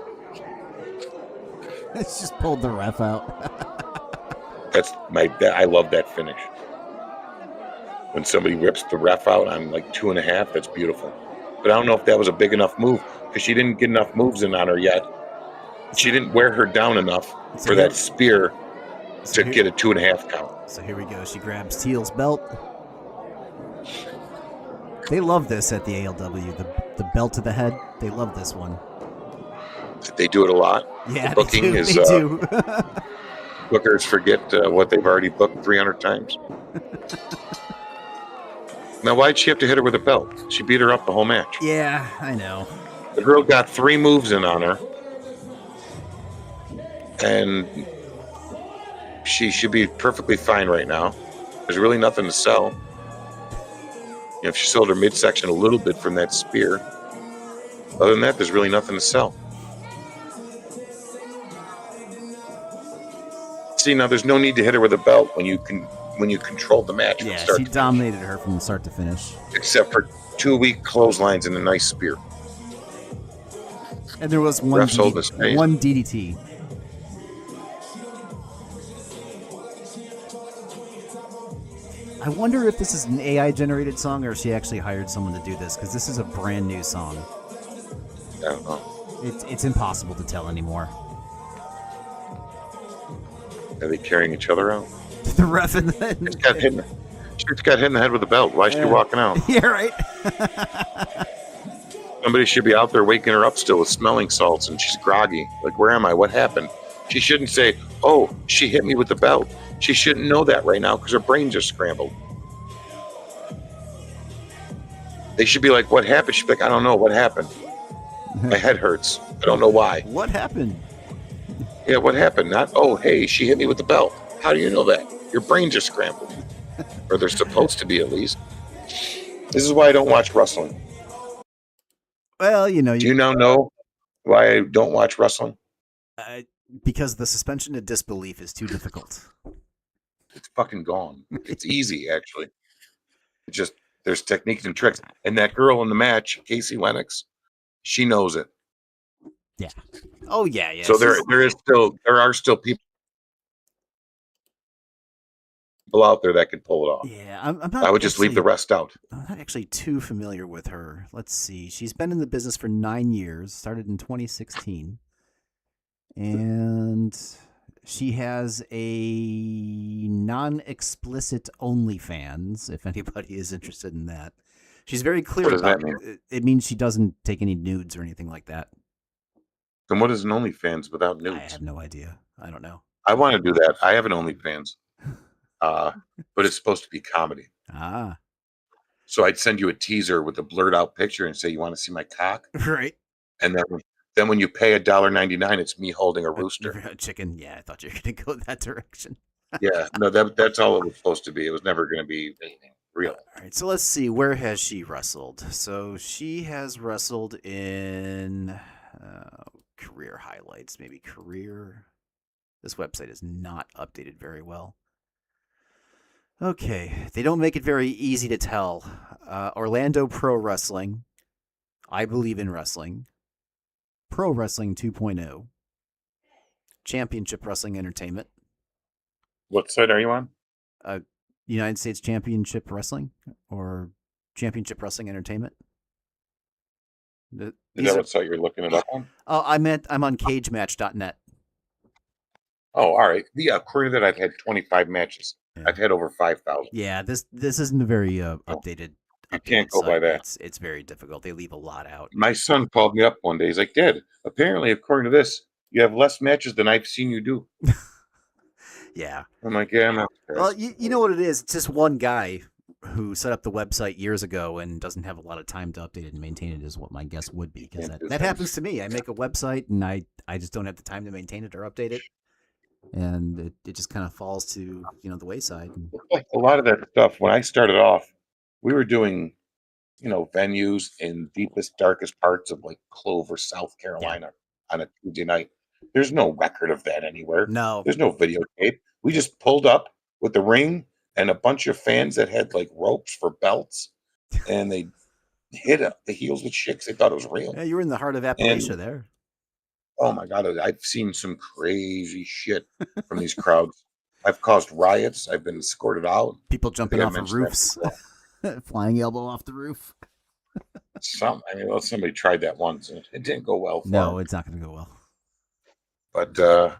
It's just pulled the ref out. I love that finish. When somebody rips the ref out on like 2.5, that's beautiful. But I don't know if that was a big enough move because she didn't get enough moves in on her yet. She didn't wear her down enough for that spear to get a 2.5 count. So here we go. She grabs Teal's belt. They love this at the ALW. The belt to the head. They love this one. They do it a lot. Yeah, The booking they is do. bookers forget what they've already booked 300 times. Now, why'd she have to hit her with a belt? She beat her up the whole match. Yeah, I know. The girl got 3 moves in on her, and she should be perfectly fine right now. There's really nothing to sell. If she sold her midsection a little bit from that spear, other than that, there's really nothing to sell. See, now there's no need to hit her with a belt when you control the match. From Yeah, start she to dominated her from start to finish. finish, except for 2 weak clotheslines and a nice spear. And there was one Ref sold this space. one DDT. I wonder if this is an AI generated song or if she actually hired someone to do this, because this is a brand new song. I don't know. It's impossible to tell anymore. Are they carrying each other out? The ref and She got hit in the head with a belt. Why is she walking out? Yeah, right. Somebody should be out there waking her up still with smelling salts, and she's groggy. Like, where am I? What happened? She shouldn't say, oh, she hit me with the belt. She shouldn't know that right now because her brains are scrambled. They should be like, what happened? She'd be like, I don't know. What happened? My head hurts. I don't know why. What happened? Yeah, what happened? Not, oh, hey, she hit me with the belt. How do you know that? Your brains are scrambled. Or they're supposed to be, at least. This is why I don't watch wrestling. Well, you know, Do you now know why I don't watch wrestling? because the suspension of disbelief is too difficult. It's fucking gone. It's easy, actually. It's just, there's techniques and tricks. And that girl in the match, Casey Lennox, she knows it. Yeah. Oh yeah, yeah. So there are still people people out there that could pull it off. Yeah, I'm not. I would just leave the actually- rest out. I'm not actually too familiar with her. Let's see. She's been in the business for 9 years. Started in 2016, and she has a non-explicit OnlyFans. If anybody is interested in that, she's very clear What does about. that mean? It means she doesn't take any nudes or anything like that. Then what is an OnlyFans without I nudes? have no idea. I don't know. I want to do that. I have an OnlyFans, but it's supposed to be comedy. Ah, So I'd send you a teaser with a blurred out picture and say, "You want to see my cock?" right. And then when you pay $1.99, it's me holding a rooster. A chicken. Yeah, I thought you were going to go that direction. Yeah, no, that's all it was supposed to be. It was never going to be anything real. All right, so let's see. Where has she wrestled? So she has wrestled in career highlights, maybe career. This website is not updated very well. Okay, they don't make it very easy to tell. Orlando Pro Wrestling, I Believe in Wrestling, Pro Wrestling 2.0, Championship Wrestling Entertainment, What site are you on? United States Championship Wrestling, or Championship Wrestling Entertainment. Is that what site you're looking it up on? Oh, I'm on cagematch.net. Oh, all right. Yeah, according to that, I've had 25 matches. Yeah. I've had over 5,000. Yeah, this isn't a very updated. You can't updated go by site. that. It's very difficult. They leave a lot out. My son called me up one day. He's like, "Dad, apparently, according to this, you have less matches than I've seen you do." Yeah. I'm like, "Yeah, I'm not." Well, you know what it is. It's just one guy who set up the website years ago and doesn't have a lot of time to update it and maintain it, is what my guess would be. Because Can't do that things. happens to me. I make a website and I just don't have the time to maintain it or update it, and it just kind of falls to the wayside. Like a lot of that stuff, when I started off, we were doing, venues in deepest, darkest parts of like Clover, South Carolina on a Tuesday night. There's no record of that anywhere. No. There's no videotape. We just pulled up with the ring and a bunch of fans that had like ropes for belts, and they hit the heels with chicks. They thought it was real. Yeah, you were in the heart of Appalachia there. Oh my God, I've seen some crazy shit from these crowds. I've caused riots. I've been escorted out. People jumping I off of mentioned that roofs, flying elbow off the roof. Somebody tried that once and it didn't go well for No, them. it's not going to go well. But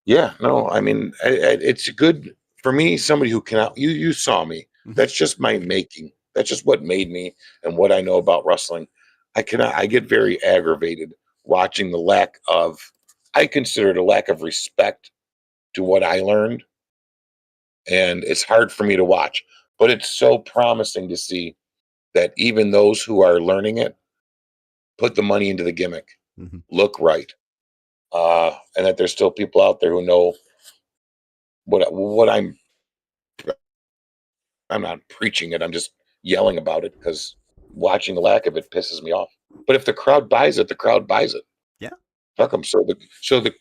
yeah, no, I mean, it's good for me. Somebody who cannot, you saw me. Mhm. That's just my making. That's just what made me and what I know about wrestling. I get very aggravated watching the lack of, I consider it a lack of respect to what I learned. And it's hard for me to watch, but it's so promising to see that even those who are learning it put the money into the gimmick, Mhm. look right. And that there's still people out there who know what I'm not preaching it. I'm just yelling about it because watching the lack of it pisses me off. But if the crowd buys it, the crowd buys it. Yeah. Fuck them. So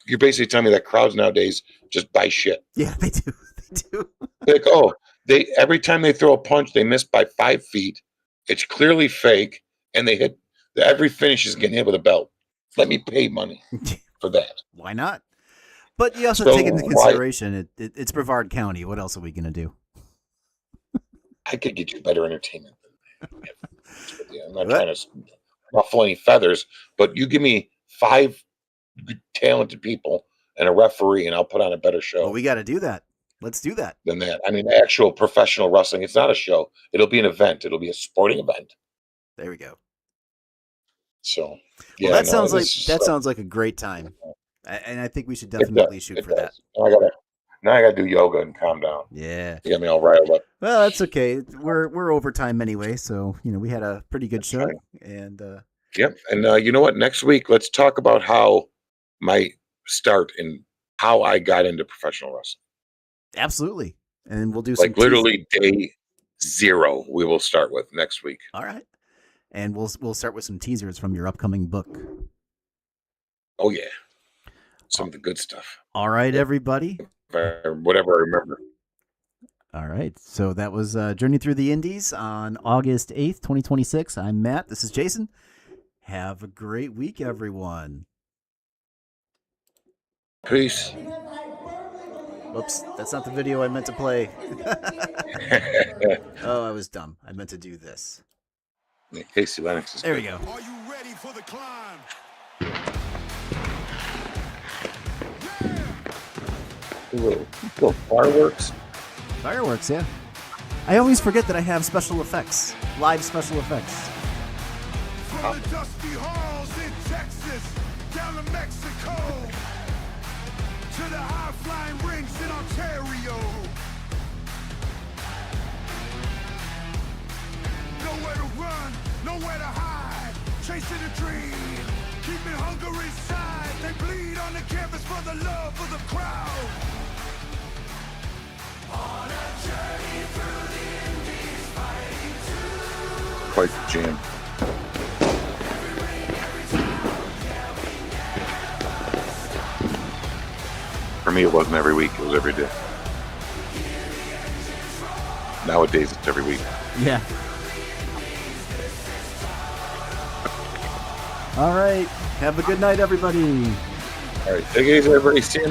you're basically telling me that crowds nowadays just buy shit. Yeah, they do. They do. Like, oh, every time they throw a punch, they miss by 5 feet. It's clearly fake, and they hit every finish is getting hit with a belt. Let me pay money for that. Why not? But you also So take into why- consideration it's Brevard County. What else are we going to do? I could get you better entertainment than that. I'm not What? trying to ruffle any feathers, but you give me 5 good, talented people and a referee, and I'll put on a better show Well, we got to do that. Let's do that. than that. I mean, actual professional wrestling. It's not a show. It'll be an event. It'll be a sporting event. There we go. So, Well, that sounds like this- that sounds like a great time, and I think we should it does, definitely shoot it for that. does. Now I gotta do yoga and calm down. Yeah. You got me all riled up. Well, that's okay. We're over time anyway, so we had a pretty good show, right. and Yep. And you know what? Next week, let's talk about how my start and how I got into professional wrestling. absolutely. And we'll do some Like literally day 0, we will start with next week. All right. And we'll start with some teasers from your upcoming book. Oh yeah, some of the good stuff. All right, everybody. Whatever I remember. All right. So that was Journey Through the Indies on August 8th, 2026. I'm Matt. This is Jason. Have a great week, everyone. Peace. Because I firmly believe Whoops, that's not the video I meant to play. Oh, I was dumb. I meant to do this. Yeah, Casey Lennox is There we good. go. Are you ready for the climb? Little fireworks. Fireworks, yeah. I always forget that I have special effects. Live special effects. From the dusty halls in Texas, down to Mexico, to the high-flying rinks in Ontario. Nowhere to run, nowhere to hide, chasing a dream, keeping hunger inside. They bleed on the canvas for the love of the crowd. On a journey through the Indies, fighting to Quite the jam. For me, it wasn't every week. It was every day. Nowadays, it's every week. Yeah. All right. Have a good night, everybody. All right. Take it easy, everybody. See you next